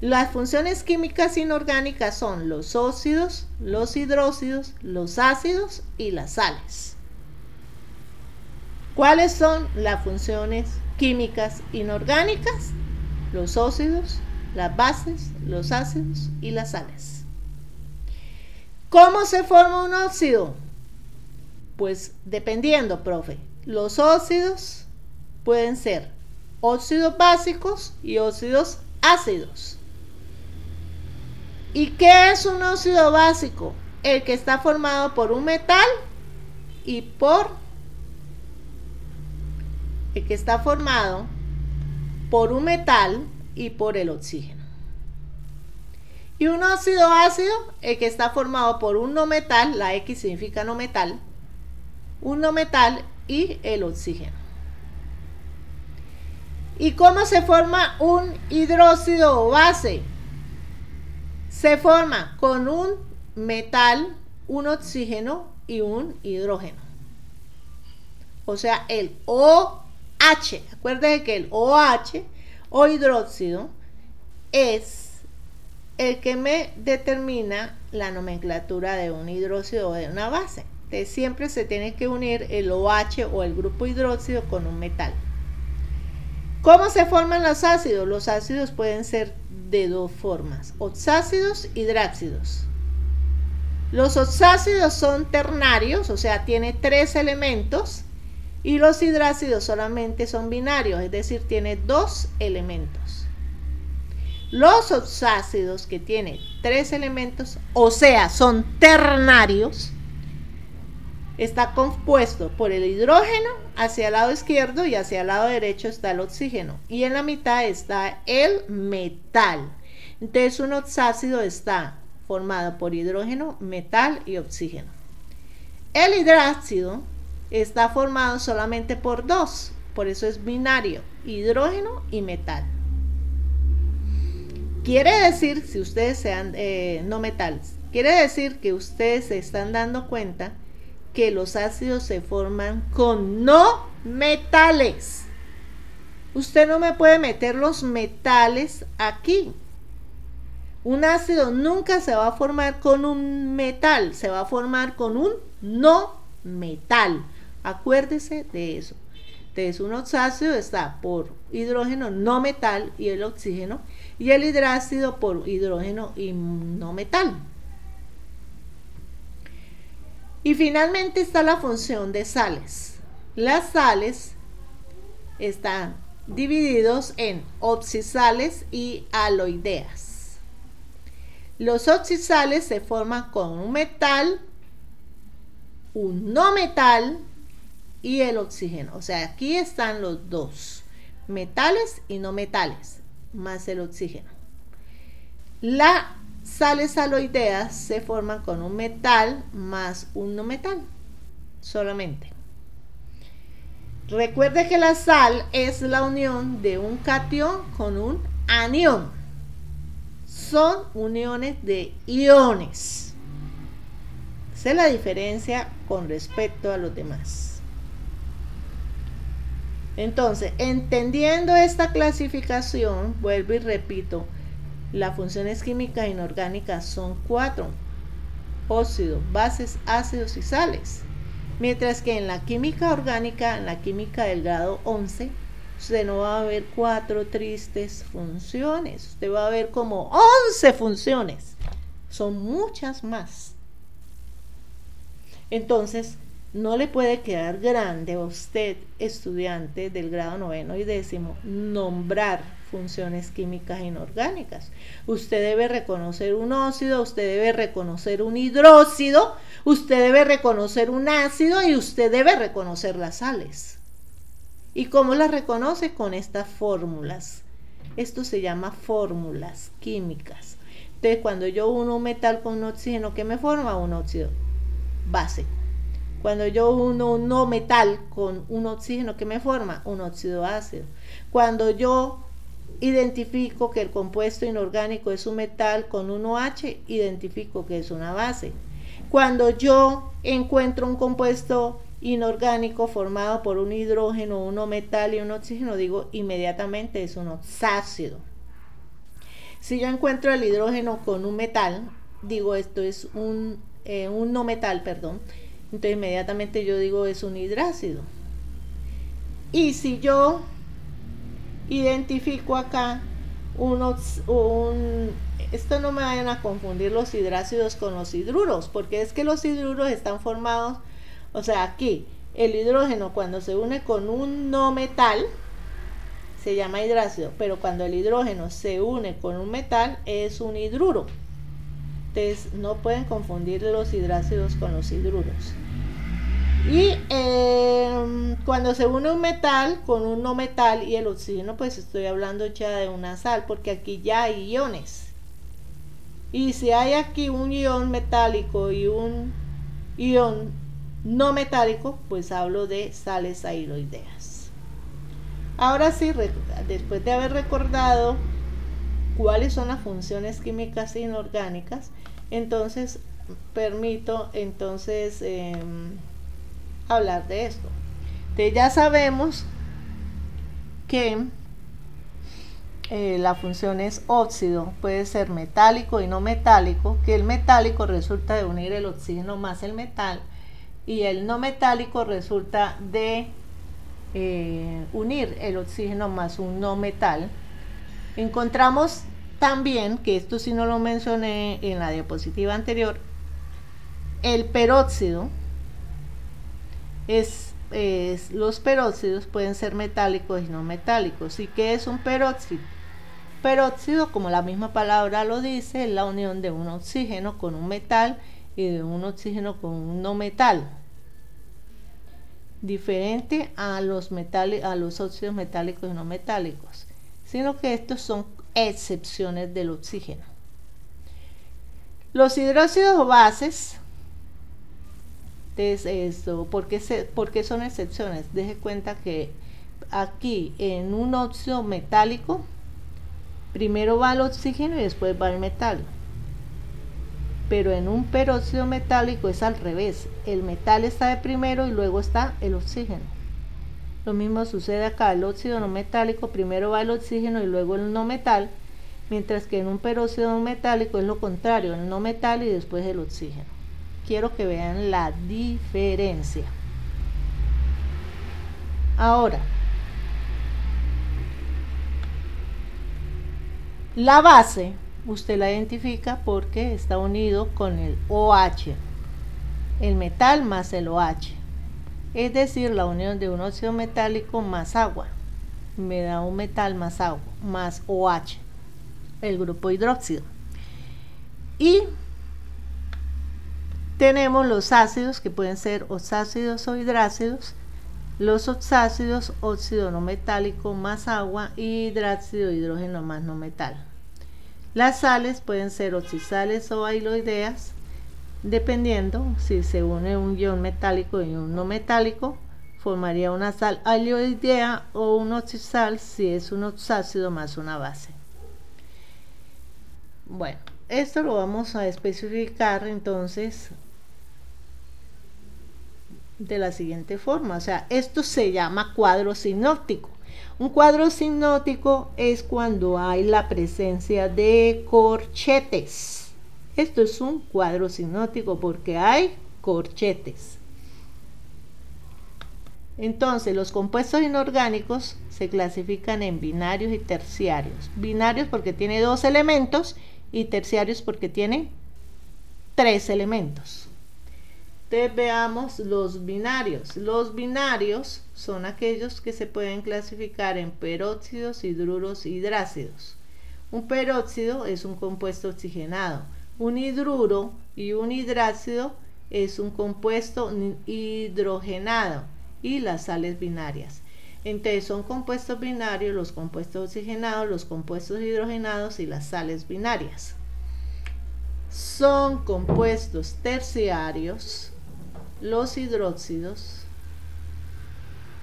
las funciones químicas inorgánicas son los óxidos, los hidróxidos, los ácidos y las sales. ¿Cuáles son las funciones químicas inorgánicas? Los óxidos, las bases, los ácidos y las sales. ¿Cómo se forma un óxido? Pues dependiendo, profe. Los óxidos pueden ser óxidos básicos y óxidos ácidos. ¿Y qué es un óxido básico? El que está formado por un metal y por el oxígeno. Y un óxido ácido, el que está formado por un no metal, la X significa no metal, un no metal y el oxígeno. ¿Y cómo se forma un hidróxido o base? Se forma con un metal, un oxígeno y un hidrógeno. O sea, el OH. Acuérdense que el OH o hidróxido es el que me determina la nomenclatura de un hidróxido o de una base. Entonces, siempre se tiene que unir el OH o el grupo hidróxido con un metal. ¿Cómo se forman los ácidos? Los ácidos pueden ser de dos formas, oxácidos y hidráxidos. Los oxácidos son ternarios, o sea, tiene 3 elementos, y los hidráxidos solamente son binarios, es decir, tiene 2 elementos. Los oxácidos, que tienen 3 elementos, o sea, son ternarios, está compuesto por el hidrógeno hacia el lado izquierdo y hacia el lado derecho está el oxígeno. Y en la mitad está el metal. Entonces un oxácido está formado por hidrógeno, metal y oxígeno. El hidráxido está formado solamente por 2, por eso es binario, hidrógeno y metal. Quiere decir, si ustedes sean no metales, quiere decir que ustedes se están dando cuenta que los ácidos se forman con no metales. Usted no me puede meter los metales aquí. Un ácido nunca se va a formar con un metal, se va a formar con un no metal. Acuérdese de eso. Entonces, un oxácido está por hidrógeno no metal y el oxígeno, y el hidráxido por hidrógeno y no metal. Y finalmente está la función de sales. Las sales están divididos en oxisales y aloideas. Los oxisales se forman con un metal, un no metal y el oxígeno. O sea, aquí están los dos, metales y no metales, más el oxígeno. Las sales aloideas se forman con un metal más un no metal, solamente. Recuerde que la sal es la unión de un catión con un anión. son uniones de iones. Esa es la diferencia con respecto a los demás. Entonces, entendiendo esta clasificación, vuelvo y repito, las funciones químicas inorgánicas son 4: óxidos, bases, ácidos y sales. Mientras que en la química orgánica, en la química del grado 11, usted no va a ver 4 tristes funciones, usted va a ver como 11 funciones, son muchas más. Entonces, no le puede quedar grande a usted, estudiante del grado 9º y 10º, nombrar funciones químicas inorgánicas. Usted debe reconocer un óxido, usted debe reconocer un hidróxido, usted debe reconocer un ácido y usted debe reconocer las sales. ¿Y cómo las reconoce? Con estas fórmulas. Esto se llama fórmulas químicas. Entonces, cuando yo uno un metal con un oxígeno, ¿qué me forma? Un óxido base. Cuando yo uno un no metal con un oxígeno, ¿qué me forma? Un óxido ácido. Cuando yo identifico que el compuesto inorgánico es un metal con un OH, identifico que es una base. Cuando yo encuentro un compuesto inorgánico formado por un hidrógeno, un no metal y un oxígeno, digo inmediatamente es un oxácido. Si yo encuentro el hidrógeno con un metal, digo esto es un no metal, perdón. Entonces inmediatamente yo digo es un hidrácido. Y si yo identifico acá esto no me vayan a confundir los hidrácidos con los hidruros, porque es que los hidruros están formados, o sea, aquí el hidrógeno cuando se une con un no metal se llama hidrácido, pero cuando el hidrógeno se une con un metal es un hidruro. Entonces no pueden confundir los hidrácidos con los hidruros. Y cuando se une un metal con un no metal y el oxígeno, pues estoy hablando ya de una sal, porque aquí ya hay iones. Y si hay aquí un ion metálico y un ion no metálico, pues hablo de sales ahiloideas. Ahora sí, después de haber recordado cuáles son las funciones químicas inorgánicas, entonces permito hablar de esto. Entonces ya sabemos que la función es óxido, puede ser metálico y no metálico, que el metálico resulta de unir el oxígeno más el metal y el no metálico resulta de unir el oxígeno más un no metal. Encontramos también, que esto sí no lo mencioné en la diapositiva anterior, el peróxido. Los peróxidos pueden ser metálicos y no metálicos. ¿Y qué es un peróxido? Peróxido, como la misma palabra lo dice, es la unión de un oxígeno con un metal y de un oxígeno con un no metal, diferente a los óxidos metálicos y no metálicos, sino que estos son excepciones del oxígeno. Los hidróxidos o bases, ¿por qué son excepciones? Deje cuenta que aquí en un óxido metálico primero va el oxígeno y después va el metal, pero en un peróxido metálico es al revés, el metal está de primero y luego está el oxígeno. Lo mismo sucede acá, el óxido no metálico primero va el oxígeno y luego el no metal, mientras que en un peróxido no metálico es lo contrario, el no metal y después el oxígeno. Quiero que vean la diferencia. Ahora, la base usted la identifica porque está unido con el OH, el metal más el OH, es decir, la unión de un óxido metálico más agua me da un metal más agua más OH, el grupo hidróxido. Y tenemos los ácidos, que pueden ser oxácidos o hidrácidos. Los oxácidos, óxido no metálico más agua, y hidrácido, hidrógeno más no metal. Las sales pueden ser oxisales o ahiloideas, dependiendo si se une un ion metálico y un no metálico, formaría una sal ahiloidea, o un oxisal si es un oxácido más una base. Bueno, esto lo vamos a especificar entonces de la siguiente forma. O sea, esto se llama cuadro sinóptico. Un cuadro sinóptico es cuando hay la presencia de corchetes. Esto es un cuadro sinóptico porque hay corchetes. Entonces, los compuestos inorgánicos se clasifican en binarios y terciarios. Binarios porque tiene 2 elementos y terciarios porque tiene 3 elementos. Entonces veamos los binarios. Los binarios son aquellos que se pueden clasificar en peróxidos, hidruros y hidrácidos. Un peróxido es un compuesto oxigenado. Un hidruro y un hidrácido es un compuesto hidrogenado. Y las sales binarias. Entonces son compuestos binarios los compuestos oxigenados, los compuestos hidrogenados y las sales binarias. Son compuestos terciarios los hidróxidos,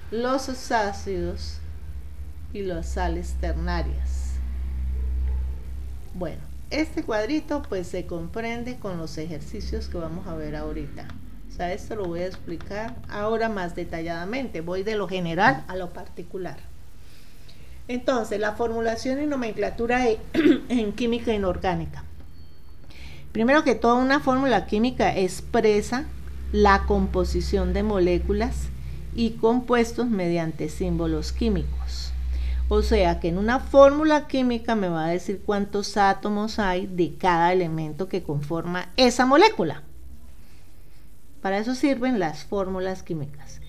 los ácidos y las sales ternarias. Bueno, este cuadrito pues se comprende con los ejercicios que vamos a ver ahorita. O sea, esto lo voy a explicar ahora más detalladamente. Voy de lo general a lo particular. Entonces, la formulación y nomenclatura en química inorgánica. Primero que todo, una fórmula química expresa la composición de moléculas y compuestos mediante símbolos químicos. O sea que en una fórmula química me va a decir cuántos átomos hay de cada elemento que conforma esa molécula. Para eso sirven las fórmulas químicas.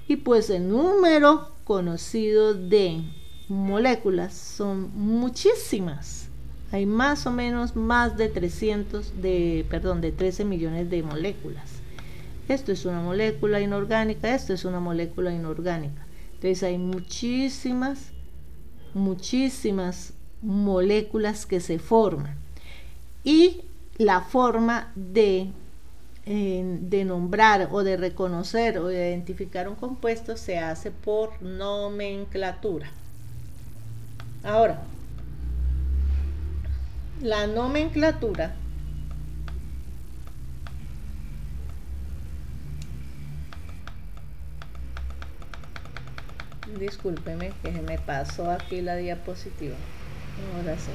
Y pues el número conocido de moléculas son muchísimas. Hay más o menos más de 13 millones de moléculas. Esto es una molécula inorgánica, esto es una molécula inorgánica. Entonces hay muchísimas moléculas que se forman. Y la forma de nombrar o de reconocer o de identificar un compuesto se hace por nomenclatura. Ahora, la nomenclatura discúlpeme que se me pasó aquí la diapositiva. Ahora sí.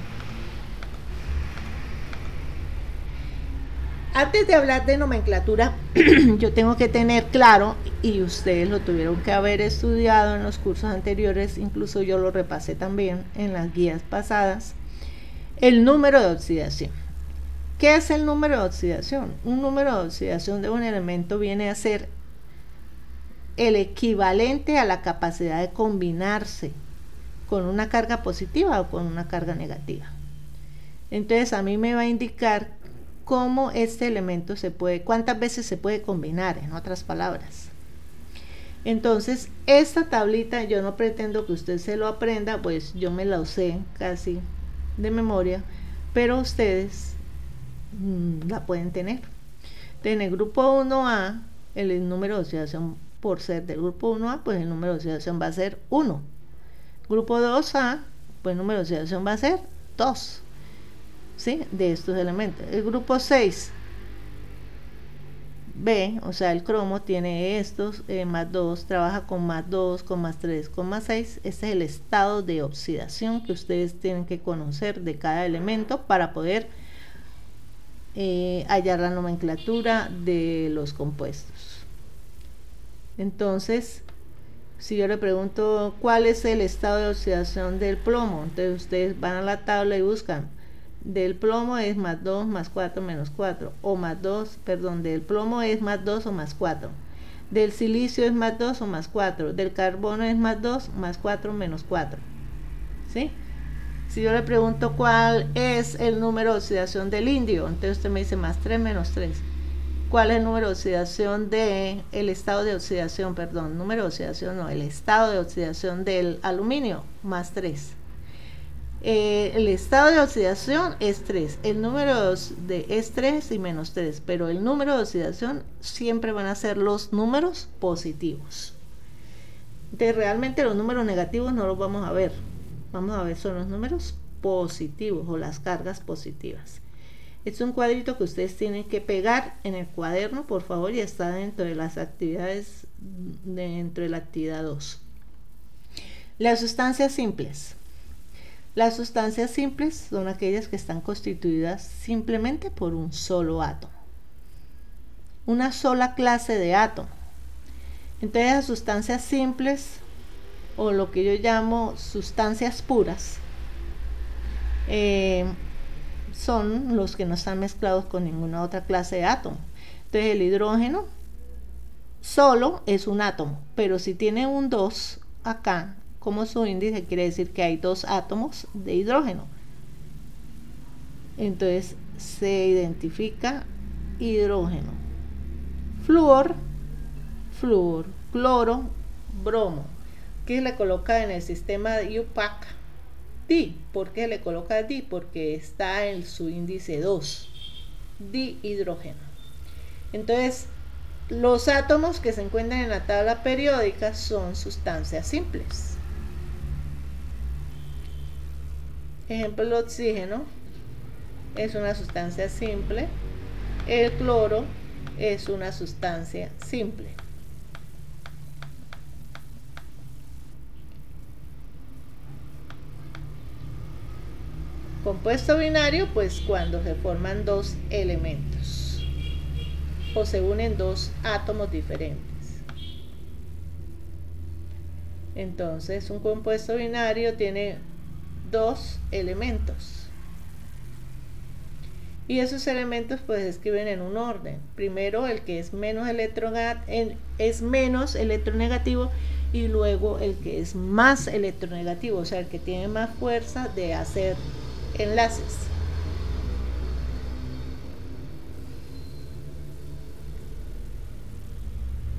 Antes de hablar de nomenclatura, yo tengo que tener claro, y ustedes lo tuvieron que haber estudiado en los cursos anteriores, incluso yo lo repasé también en las guías pasadas, el número de oxidación. ¿Qué es el número de oxidación? Un número de oxidación de un elemento viene a ser el equivalente a la capacidad de combinarse con una carga positiva o con una carga negativa. Entonces a mí me va a indicar cómo este elemento cuántas veces se puede combinar, en otras palabras. Entonces, esta tablita yo no pretendo que usted se lo aprenda, pues yo me la usé casi de memoria, pero ustedes la pueden tener. En el grupo 1A, el número de oxidación, por ser del grupo 1A, pues el número de oxidación va a ser 1. Grupo 2A, pues el número de oxidación va a ser 2. ¿Sí? De estos elementos. El grupo 6B, o sea, el cromo tiene estos, más 2, trabaja con más 2, con más 3, con más 6. Este es el estado de oxidación que ustedes tienen que conocer de cada elemento para poder hallar la nomenclatura de los compuestos. Entonces, si yo le pregunto cuál es el estado de oxidación del plomo, entonces ustedes van a la tabla y buscan. Del plomo es más 2 más 4 menos 4, o más 2, perdón, del plomo es más 2 o más 4, del silicio es más 2 o más 4, del carbono es más 2 más 4 menos 4. ¿Sí? Si yo le pregunto cuál es el número de oxidación del indio, entonces usted me dice más 3 menos 3. ¿Cuál es el número de oxidación el estado de oxidación, perdón, número de oxidación no, el estado de oxidación del aluminio? Más 3. El estado de oxidación es 3, el número es 3 y menos 3, pero el número de oxidación siempre van a ser los números positivos. Entonces realmente los números negativos no los vamos a ver son los números positivos o las cargas positivas. Es un cuadrito que ustedes tienen que pegar en el cuaderno, por favor, y está dentro de las actividades, dentro de la actividad 2. Las sustancias simples. Las sustancias simples son aquellas que están constituidas simplemente por un solo átomo. Una sola clase de átomo. Entonces las sustancias simples, o lo que yo llamo sustancias puras, son los que no están mezclados con ninguna otra clase de átomo. Entonces el hidrógeno solo es un átomo, pero si tiene un 2 acá como su índice, quiere decir que hay 2 átomos de hidrógeno. Entonces se identifica hidrógeno. Flúor, cloro, bromo. ¿Qué le coloca en el sistema de IUPAC? Di. ¿Por qué le coloca di? Porque está en su índice 2, dihidrógeno. Entonces, los átomos que se encuentran en la tabla periódica son sustancias simples. Ejemplo, el oxígeno es una sustancia simple. El cloro es una sustancia simple. Compuesto binario, pues cuando se forman 2 elementos o se unen 2 átomos diferentes. Entonces un compuesto binario tiene 2 elementos y esos elementos pues se escriben en un orden. Primero el que es menos electronegativo y luego el que es más electronegativo, o sea, el que tiene más fuerza de hacer enlaces.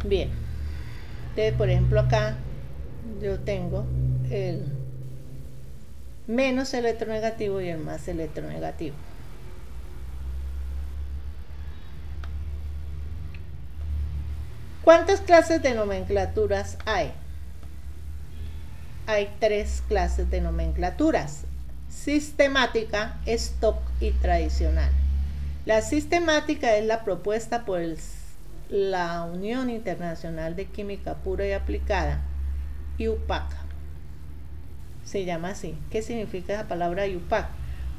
Bien, entonces por ejemplo acá yo tengo el menos electronegativo y el más electronegativo. ¿Cuántas clases de nomenclaturas hay? Hay 3 clases de nomenclaturas: sistemática, stock y tradicional. La sistemática es la propuesta por la Unión Internacional de Química Pura y Aplicada, IUPAC. Se llama así. ¿Qué significa la palabra IUPAC?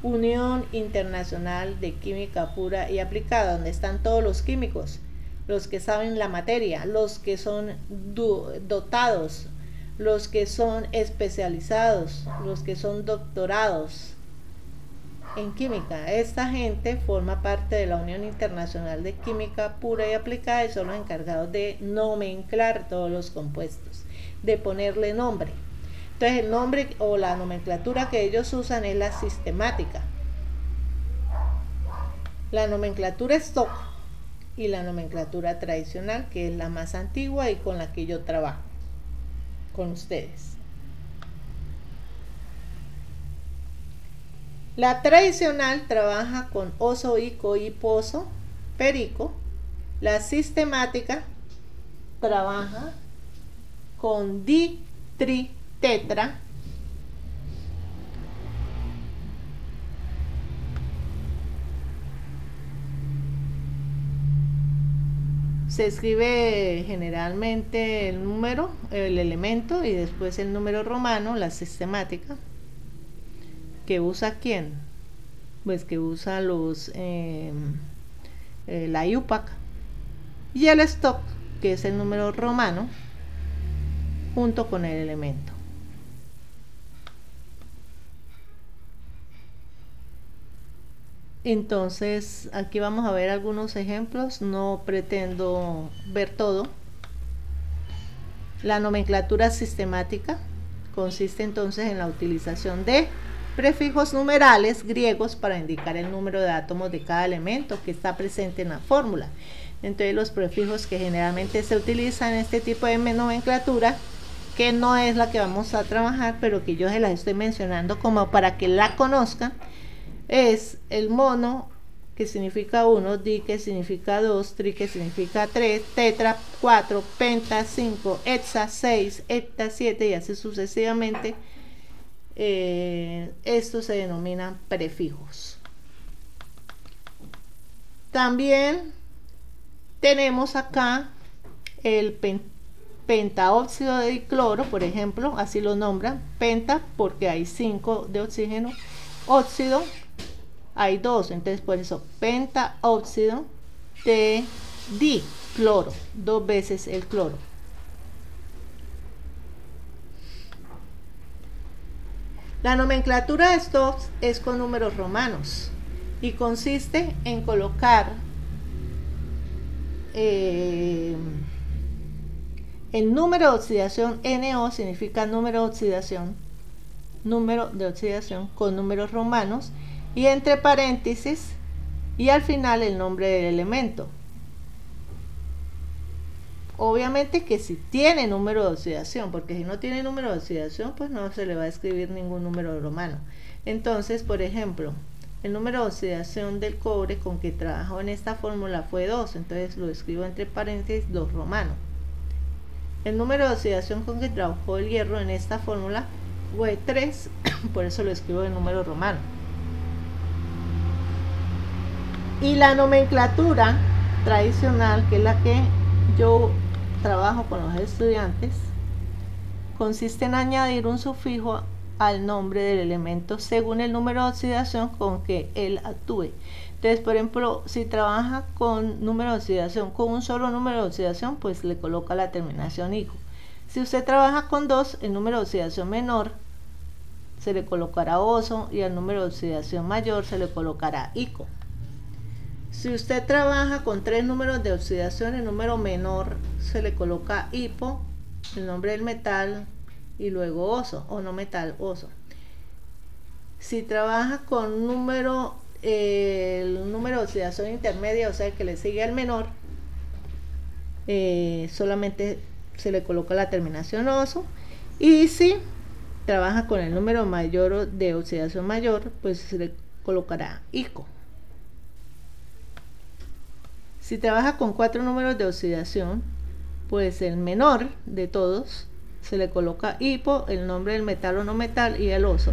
Unión Internacional de Química Pura y Aplicada, donde están todos los químicos, los que saben la materia, los que son dotados, los que son especializados, los que son doctorados en química. Esta gente forma parte de la Unión Internacional de Química Pura y Aplicada y son los encargados de nomenclar todos los compuestos, de ponerle nombre. Entonces el nombre o la nomenclatura que ellos usan es la sistemática, la nomenclatura stock y la nomenclatura tradicional, que es la más antigua y con la que yo trabajo con ustedes. La tradicional trabaja con oso, ico, hiposo, perico. La sistemática trabaja con di, tri, tetra. Se escribe generalmente el número, el elemento y después el número romano, la sistemática. ¿Que usa quién? Pues que usa la IUPAC. Y el stock, que es el número romano, junto con el elemento. Entonces aquí vamos a ver algunos ejemplos, no pretendo ver todo. La nomenclatura sistemática consiste entonces en la utilización de prefijos numerales griegos para indicar el número de átomos de cada elemento que está presente en la fórmula. Entonces los prefijos que generalmente se utilizan en este tipo de nomenclatura, que no es la que vamos a trabajar, pero que yo se las estoy mencionando como para que la conozcan, es el mono, que significa 1, di, que significa 2, tri, que significa 3, tetra, 4, penta, 5, hexa, 6, hepta, 7 y así sucesivamente. estos se denominan prefijos. También tenemos acá el pentaóxido de dicloro, por ejemplo, así lo nombran, penta porque hay 5 de oxígeno, óxido hay 2, entonces por eso pentaóxido de dicloro, 2 veces el cloro. La nomenclatura de Stokes es con números romanos y consiste en colocar el número de oxidación NO significa número de oxidación con números romanos y entre paréntesis y al final el nombre del elemento. Obviamente que si tiene número de oxidación, porque si no tiene número de oxidación, pues no se le va a escribir ningún número romano. Entonces, por ejemplo, el número de oxidación del cobre con que trabajó en esta fórmula fue 2, entonces lo escribo entre paréntesis 2 romano. El número de oxidación con que trabajó el hierro en esta fórmula fue 3, por eso lo escribo en número romano. Y la nomenclatura tradicional, que es la que yo trabajo con los estudiantes, consiste en añadir un sufijo al nombre del elemento según el número de oxidación con que él actúe. Entonces, por ejemplo, si trabaja con número de oxidación, con un solo número de oxidación, pues le coloca la terminación ico. Si usted trabaja con 2, el número de oxidación menor se le colocará oso y al número de oxidación mayor se le colocará ico. Si usted trabaja con 3 números de oxidación, el número menor se le coloca hipo, el nombre del metal y luego oso o no metal, oso. Si trabaja con el número de oxidación intermedia, o sea el que le sigue al menor, solamente se le coloca la terminación oso. Y si trabaja con el número mayor de oxidación mayor, pues se le colocará ico. Si trabaja con 4 números de oxidación, pues el menor de todos se le coloca hipo, el nombre del metal o no metal y el oso.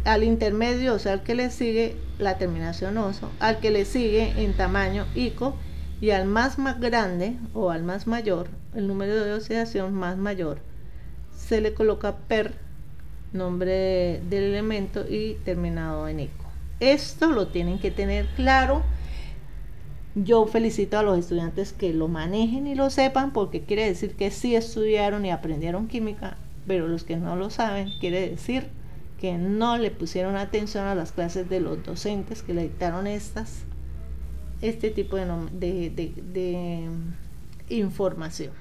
Al intermedio, o sea, al que le sigue, la terminación oso. Al que le sigue en tamaño ico y al más grande o al más mayor, el número de oxidación más mayor, se le coloca per, nombre del elemento y terminado en ico. Esto lo tienen que tener claro. Yo felicito a los estudiantes que lo manejen y lo sepan, porque quiere decir que sí estudiaron y aprendieron química, pero los que no lo saben, quiere decir que no le pusieron atención a las clases de los docentes que le dictaron este tipo de información.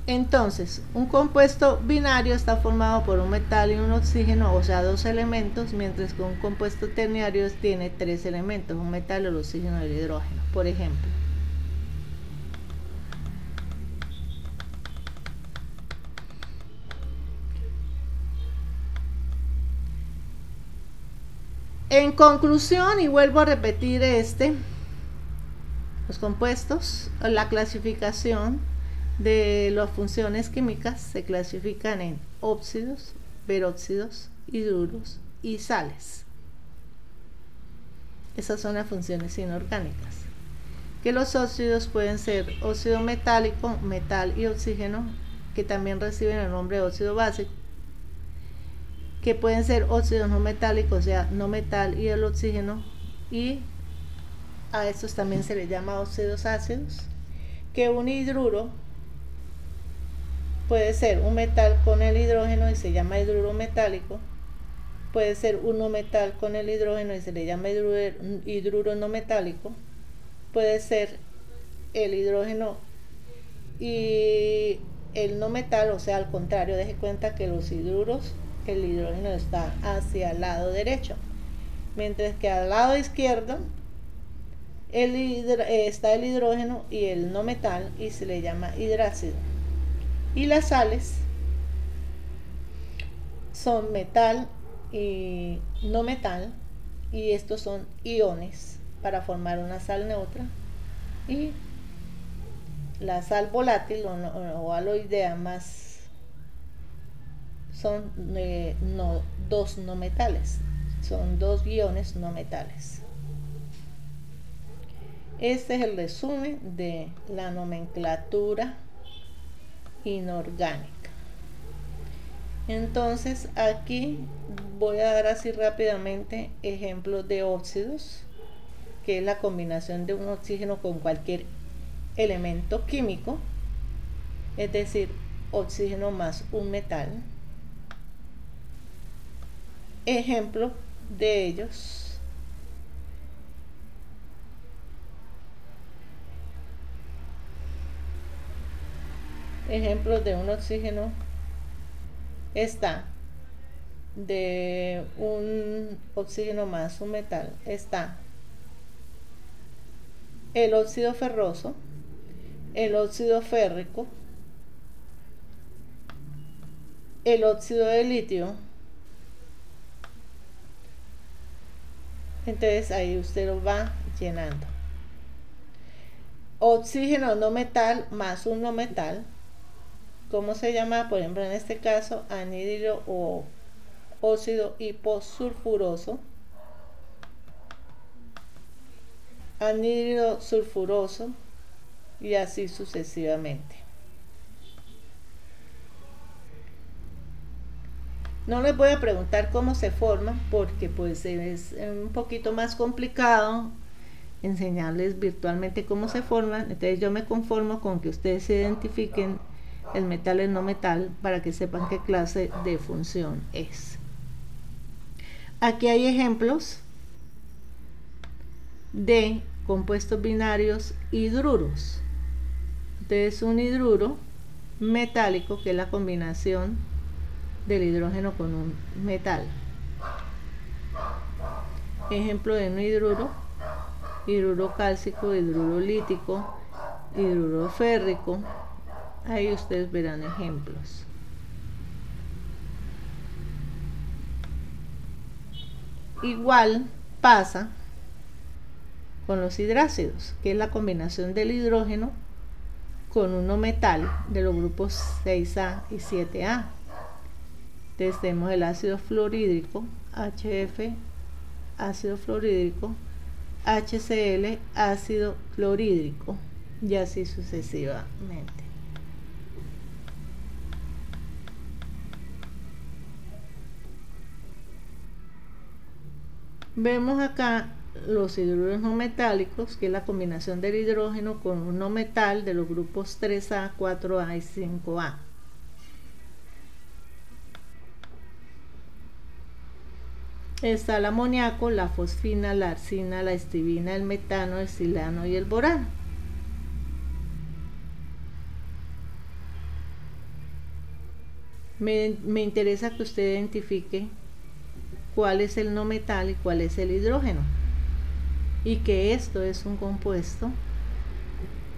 Entonces, un compuesto binario está formado por un metal y un oxígeno, o sea, 2 elementos, mientras que un compuesto terciario tiene 3 elementos, un metal, el oxígeno y el hidrógeno, por ejemplo. En conclusión, y vuelvo a repetir los compuestos, la clasificación de las funciones químicas se clasifican en óxidos, peróxidos, hidruros y sales. Esas son las funciones inorgánicas. Que los óxidos pueden ser óxido metálico, metal y oxígeno, que también reciben el nombre de óxido básico. Que pueden ser óxidos no metálicos, o sea, no metal y el oxígeno, y a estos también se les llama óxidos ácidos. Que un hidruro puede ser un metal con el hidrógeno y se llama hidruro metálico. Puede ser un no metal con el hidrógeno y se le llama hidruro no metálico. Puede ser el hidrógeno y el no metal, o sea, al contrario, deje cuenta que los hidruros, el hidrógeno está hacia el lado derecho, mientras que al lado izquierdo está el hidrógeno y el no metal y se le llama hidrácido. Y las sales son metal y no metal, y estos son iones para formar una sal neutra, y la sal volátil o aloidea más son dos no metales, son dos iones no metales. Este es el resumen de la nomenclatura inorgánica. Entonces aquí voy a dar así rápidamente ejemplos de óxidos, que es la combinación de un oxígeno con cualquier elemento químico, es decir, oxígeno más un metal. Ejemplo de ellos: ejemplos de un oxígeno está de un oxígeno más un metal, está el óxido ferroso, el óxido férrico, el óxido de litio. Entonces ahí usted lo va llenando. Oxígeno no metal más un no metal, ¿cómo se llama? Por ejemplo, en este caso, anhídrido o óxido hiposulfuroso, anhídrido sulfuroso, y así sucesivamente. No les voy a preguntar cómo se forman, porque pues es un poquito más complicado enseñarles virtualmente cómo se forman. Entonces yo me conformo con que ustedes se identifiquen el metal y el no metal para que sepan qué clase de función es. Aquí hay ejemplos de compuestos binarios hidruros. Entonces un hidruro metálico, que es la combinación del hidrógeno con un metal. Ejemplo de un hidruro: hidruro cálcico, hidruro lítico, hidruro férrico. Ahí ustedes verán ejemplos. Igual pasa con los hidrácidos, que es la combinación del hidrógeno con un no metal de los grupos 6A y 7A. Entonces tenemos el ácido fluorhídrico, HF, ácido fluorhídrico, HCl, ácido clorhídrico, y así sucesivamente. Vemos acá los hidruros no metálicos, que es la combinación del hidrógeno con un no metal de los grupos 3A, 4A y 5A. Está el amoníaco, la fosfina, la arsina, la estivina, el metano, el silano y el borano. Me interesa que usted identifique cuál es el no metal y cuál es el hidrógeno, y que esto es un compuesto,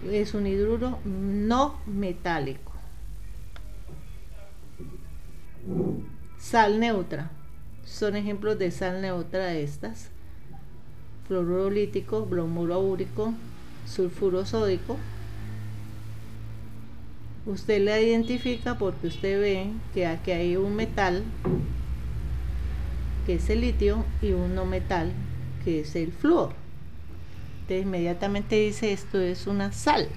es un hidruro no metálico. Sal neutra, son ejemplos de sal neutra estas: fluoruro lítico, bromuro úrico, sulfuro sódico. Usted la identifica porque usted ve que aquí hay un metal, que es el litio, y un no metal, que es el flúor. Entonces inmediatamente dice: esto es una sal.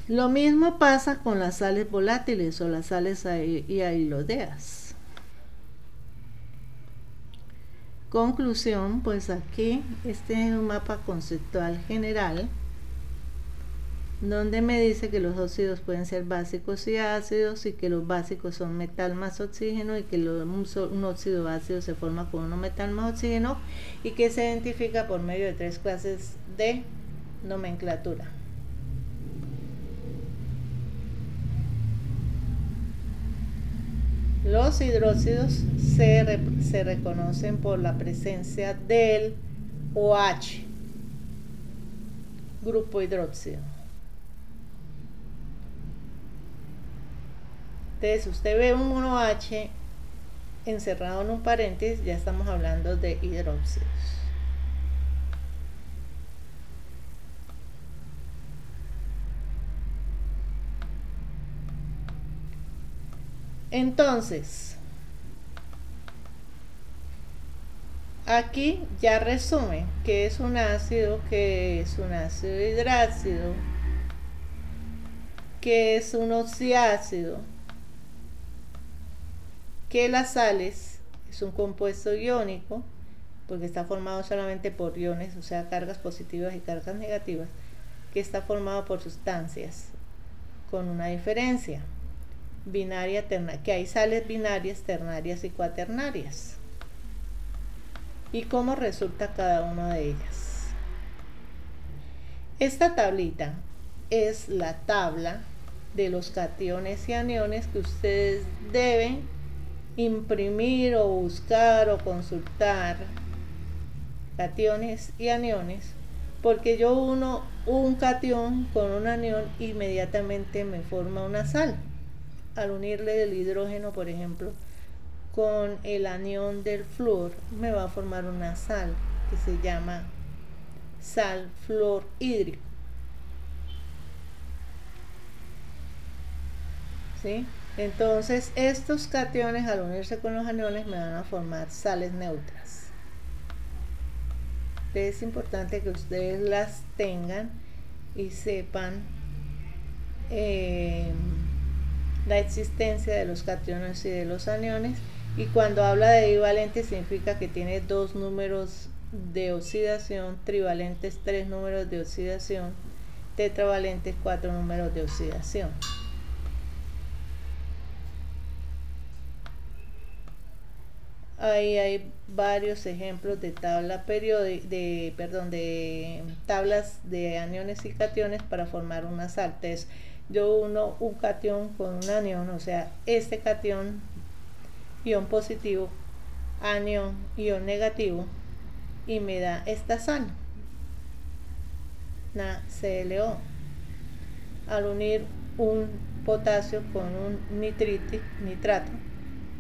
Lo mismo pasa con las sales volátiles o las sales hialodeas. Conclusión: pues aquí este es un mapa conceptual general donde me dice que los óxidos pueden ser básicos y ácidos, y que los básicos son metal más oxígeno, y que un óxido ácido se forma con un metal más oxígeno, y que se identifica por medio de 3 clases de nomenclatura. Los hidróxidos se reconocen por la presencia del OH, grupo hidróxido. Entonces, si usted ve un 1H encerrado en un paréntesis, ya estamos hablando de hidróxidos. Entonces, aquí ya resume qué es un ácido, qué es un ácido hidrácido, qué es un oxiácido, que las sales es un compuesto iónico, porque está formado solamente por iones, o sea, cargas positivas y cargas negativas, que está formado por sustancias con una diferencia binaria, ternaria, que hay sales binarias, ternarias y cuaternarias. ¿Y cómo resulta cada una de ellas? Esta tablita es la tabla de los cationes y aniones que ustedes deben imprimir o buscar o consultar, cationes y aniones, porque yo uno un catión con un anión, inmediatamente me forma una sal. Al unirle el hidrógeno, por ejemplo, con el anión del flúor, me va a formar una sal que se llama sal fluorhídrico. ¿Sí? Entonces, estos cationes al unirse con los aniones me van a formar sales neutras. Es importante que ustedes las tengan y sepan la existencia de los cationes y de los aniones. Y cuando habla de divalente significa que tiene 2 números de oxidación, trivalentes 3 números de oxidación, tetravalentes 4 números de oxidación. Ahí hay varios ejemplos de tabla periódica, de tablas de aniones y cationes para formar una sal. Entonces, yo uno un catión con un anión, o sea, este catión, ion positivo, anión, ion negativo, y me da esta sal, NaClO. Al unir un potasio con un nitrato,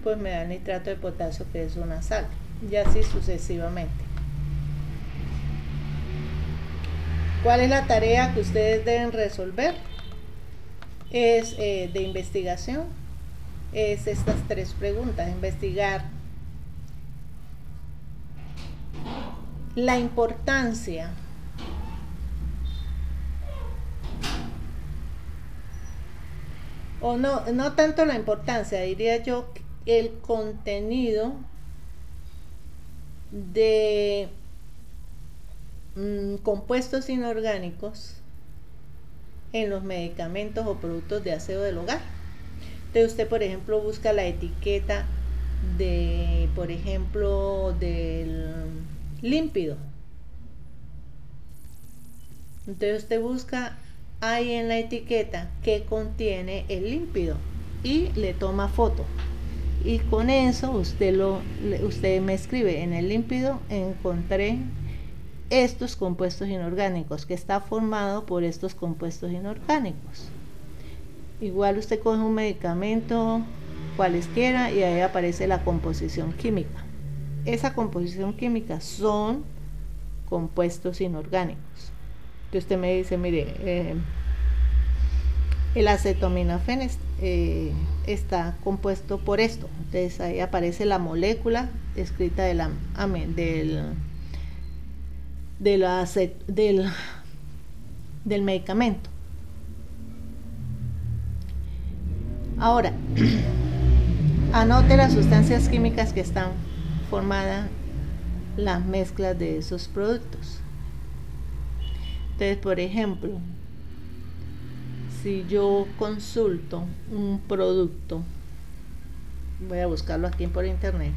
pues me da nitrato de potasio, que es una sal, y así sucesivamente. ¿Cuál es la tarea que ustedes deben resolver? Es de investigación, es estas 3 preguntas: investigar la importancia o no tanto la importancia, diría yo, el contenido de compuestos inorgánicos en los medicamentos o productos de aseo del hogar. Entonces usted, por ejemplo, busca la etiqueta de, por ejemplo, del límpido. Entonces usted busca ahí en la etiqueta qué contiene el límpido y le toma foto. Y con eso usted me escribe: en el límpido encontré estos compuestos inorgánicos, que está formado por estos compuestos inorgánicos. Igual usted coge un medicamento cualesquiera y ahí aparece la composición química. Esa composición química son compuestos inorgánicos. Entonces usted me dice: mire, el acetaminofén está compuesto por esto. Entonces ahí aparece la molécula escrita del medicamento. Ahora, anote las sustancias químicas que están formadas, las mezclas de esos productos. Entonces, por ejemplo, si yo consulto un producto, voy a buscarlo aquí por internet.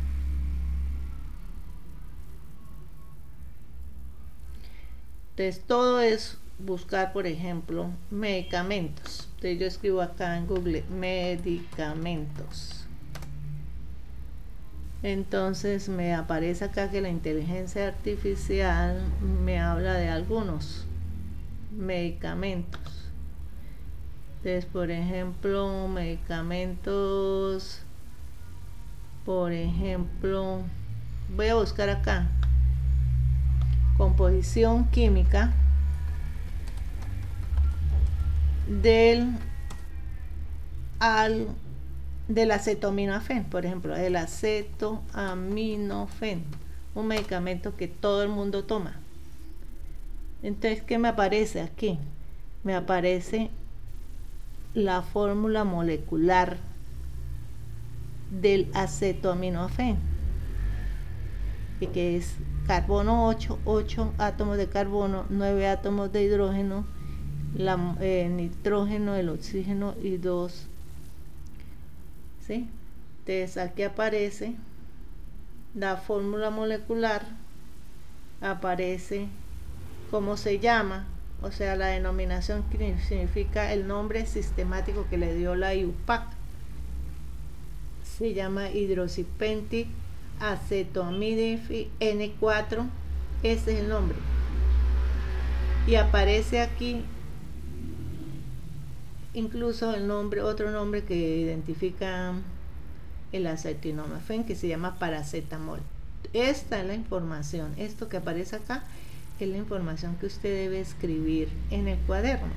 Entonces, todo es buscar, por ejemplo, medicamentos. Entonces yo escribo acá en Google medicamentos. Entonces me aparece acá que la inteligencia artificial me habla de algunos medicamentos. Entonces, por ejemplo, medicamentos, por ejemplo, voy a buscar acá, composición química del acetaminofén, por ejemplo, el acetaminofén, un medicamento que todo el mundo toma. Entonces, ¿qué me aparece aquí? Me aparece la fórmula molecular del acetaminofén, que es carbono 8, 8 átomos de carbono, 9 átomos de hidrógeno, nitrógeno, el oxígeno y 2. ¿Sí? Entonces aquí aparece la fórmula molecular, aparece cómo se llama, o sea, la denominación que significa el nombre sistemático que le dio la IUPAC. Se llama hidroxipentic acetoamidiphen N4, ese es el nombre. Y aparece aquí incluso el nombre, otro nombre que identifica el acetaminofén, que se llama paracetamol. Esta es la información, esto que aparece acá es la información que usted debe escribir en el cuaderno,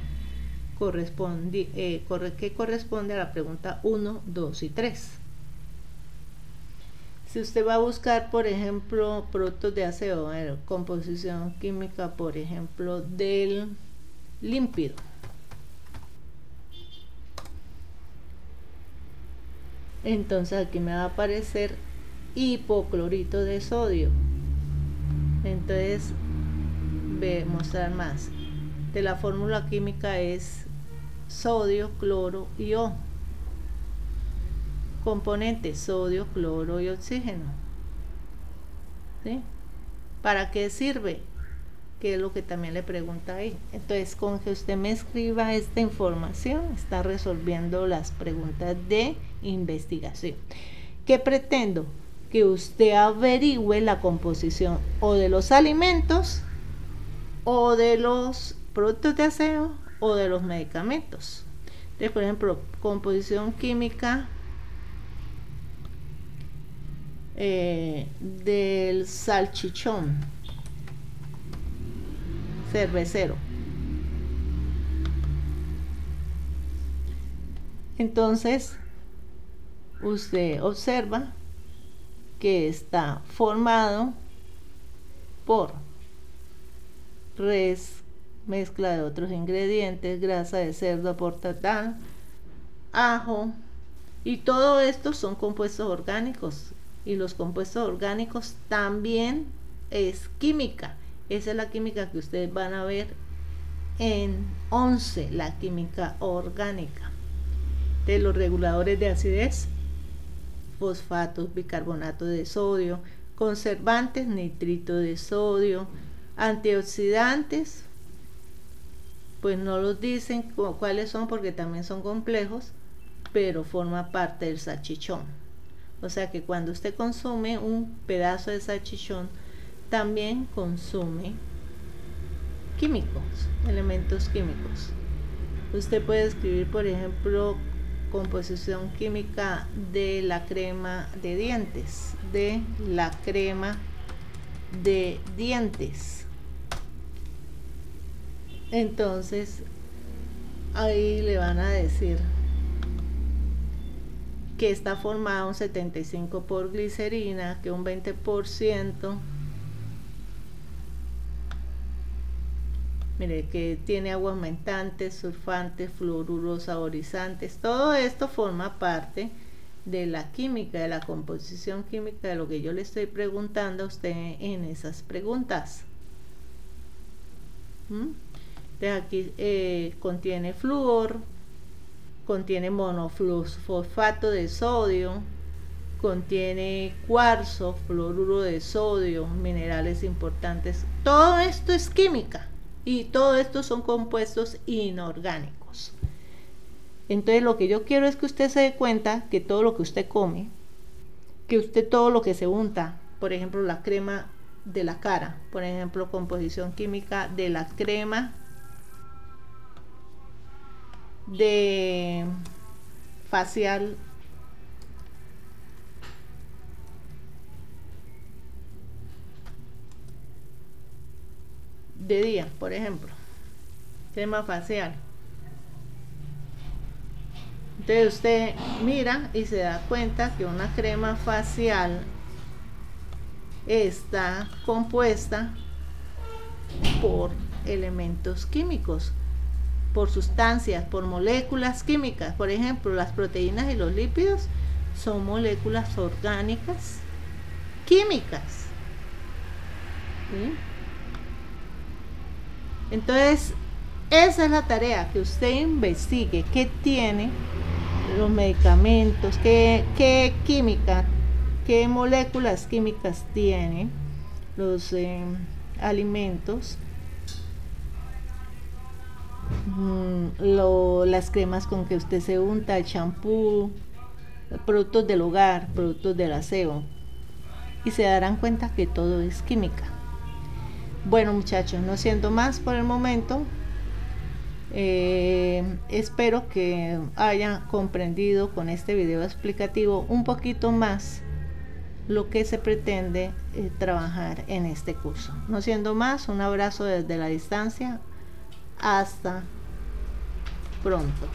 que corresponde a la pregunta 1, 2 y 3. Si usted va a buscar, por ejemplo, productos de aseo, composición química, por ejemplo, del límpido, entonces aquí me va a aparecer hipoclorito de sodio. Entonces, mostrar más de la fórmula química es sodio, cloro y O. Componentes: sodio, cloro y oxígeno. ¿Sí? ¿Para qué sirve? Que es lo que también le pregunta ahí. Entonces, con que usted me escriba esta información, está resolviendo las preguntas de investigación. ¿Qué pretendo? Que usted averigüe la composición o de los alimentos, o de los productos de aseo, o de los medicamentos. Entonces, por ejemplo, composición química del salchichón cervecero. Entonces, usted observa que está formado por res, mezcla de otros ingredientes, grasa de cerdo portatal, ajo, y todo esto son compuestos orgánicos, y los compuestos orgánicos también es química. Esa es la química que ustedes van a ver en 11, la química orgánica. De los reguladores de acidez, fosfatos, bicarbonato de sodio, conservantes, nitrito de sodio, antioxidantes, pues no los dicen cuáles son porque también son complejos, pero forma parte del salchichón. O sea que cuando usted consume un pedazo de salchichón, también consume químicos, elementos químicos. Usted puede escribir, por ejemplo, composición química de la crema de dientes, Entonces, ahí le van a decir que está formada un 75% por glicerina, que un 20%, mire, que tiene aguas aumentantes, sulfantes, fluoruros, saborizantes. Todo esto forma parte de la química, de la composición química, de lo que yo le estoy preguntando a usted en esas preguntas. Entonces aquí contiene flúor, contiene monofosfato de sodio, contiene cuarzo, fluoruro de sodio, minerales importantes. Todo esto es química y todo esto son compuestos inorgánicos. Entonces lo que yo quiero es que usted se dé cuenta que todo lo que usted come, que usted todo lo que se unta, por ejemplo la crema de la cara, por ejemplo composición química de la crema de facial de día, por ejemplo, crema facial. Entonces usted mira y se da cuenta que una crema facial está compuesta por elementos químicos, por sustancias, por moléculas químicas. Por ejemplo, las proteínas y los lípidos son moléculas orgánicas químicas. ¿Sí? Entonces, esa es la tarea, que usted investigue qué tiene los medicamentos, qué química, qué moléculas químicas tienen los alimentos, las cremas con que usted se unta, el champú, productos del hogar, productos del aseo, y se darán cuenta que todo es química. Bueno, muchachos, no siendo más por el momento, espero que hayan comprendido con este video explicativo un poquito más lo que se pretende trabajar en este curso. No siendo más, un abrazo desde la distancia. Hasta pronto.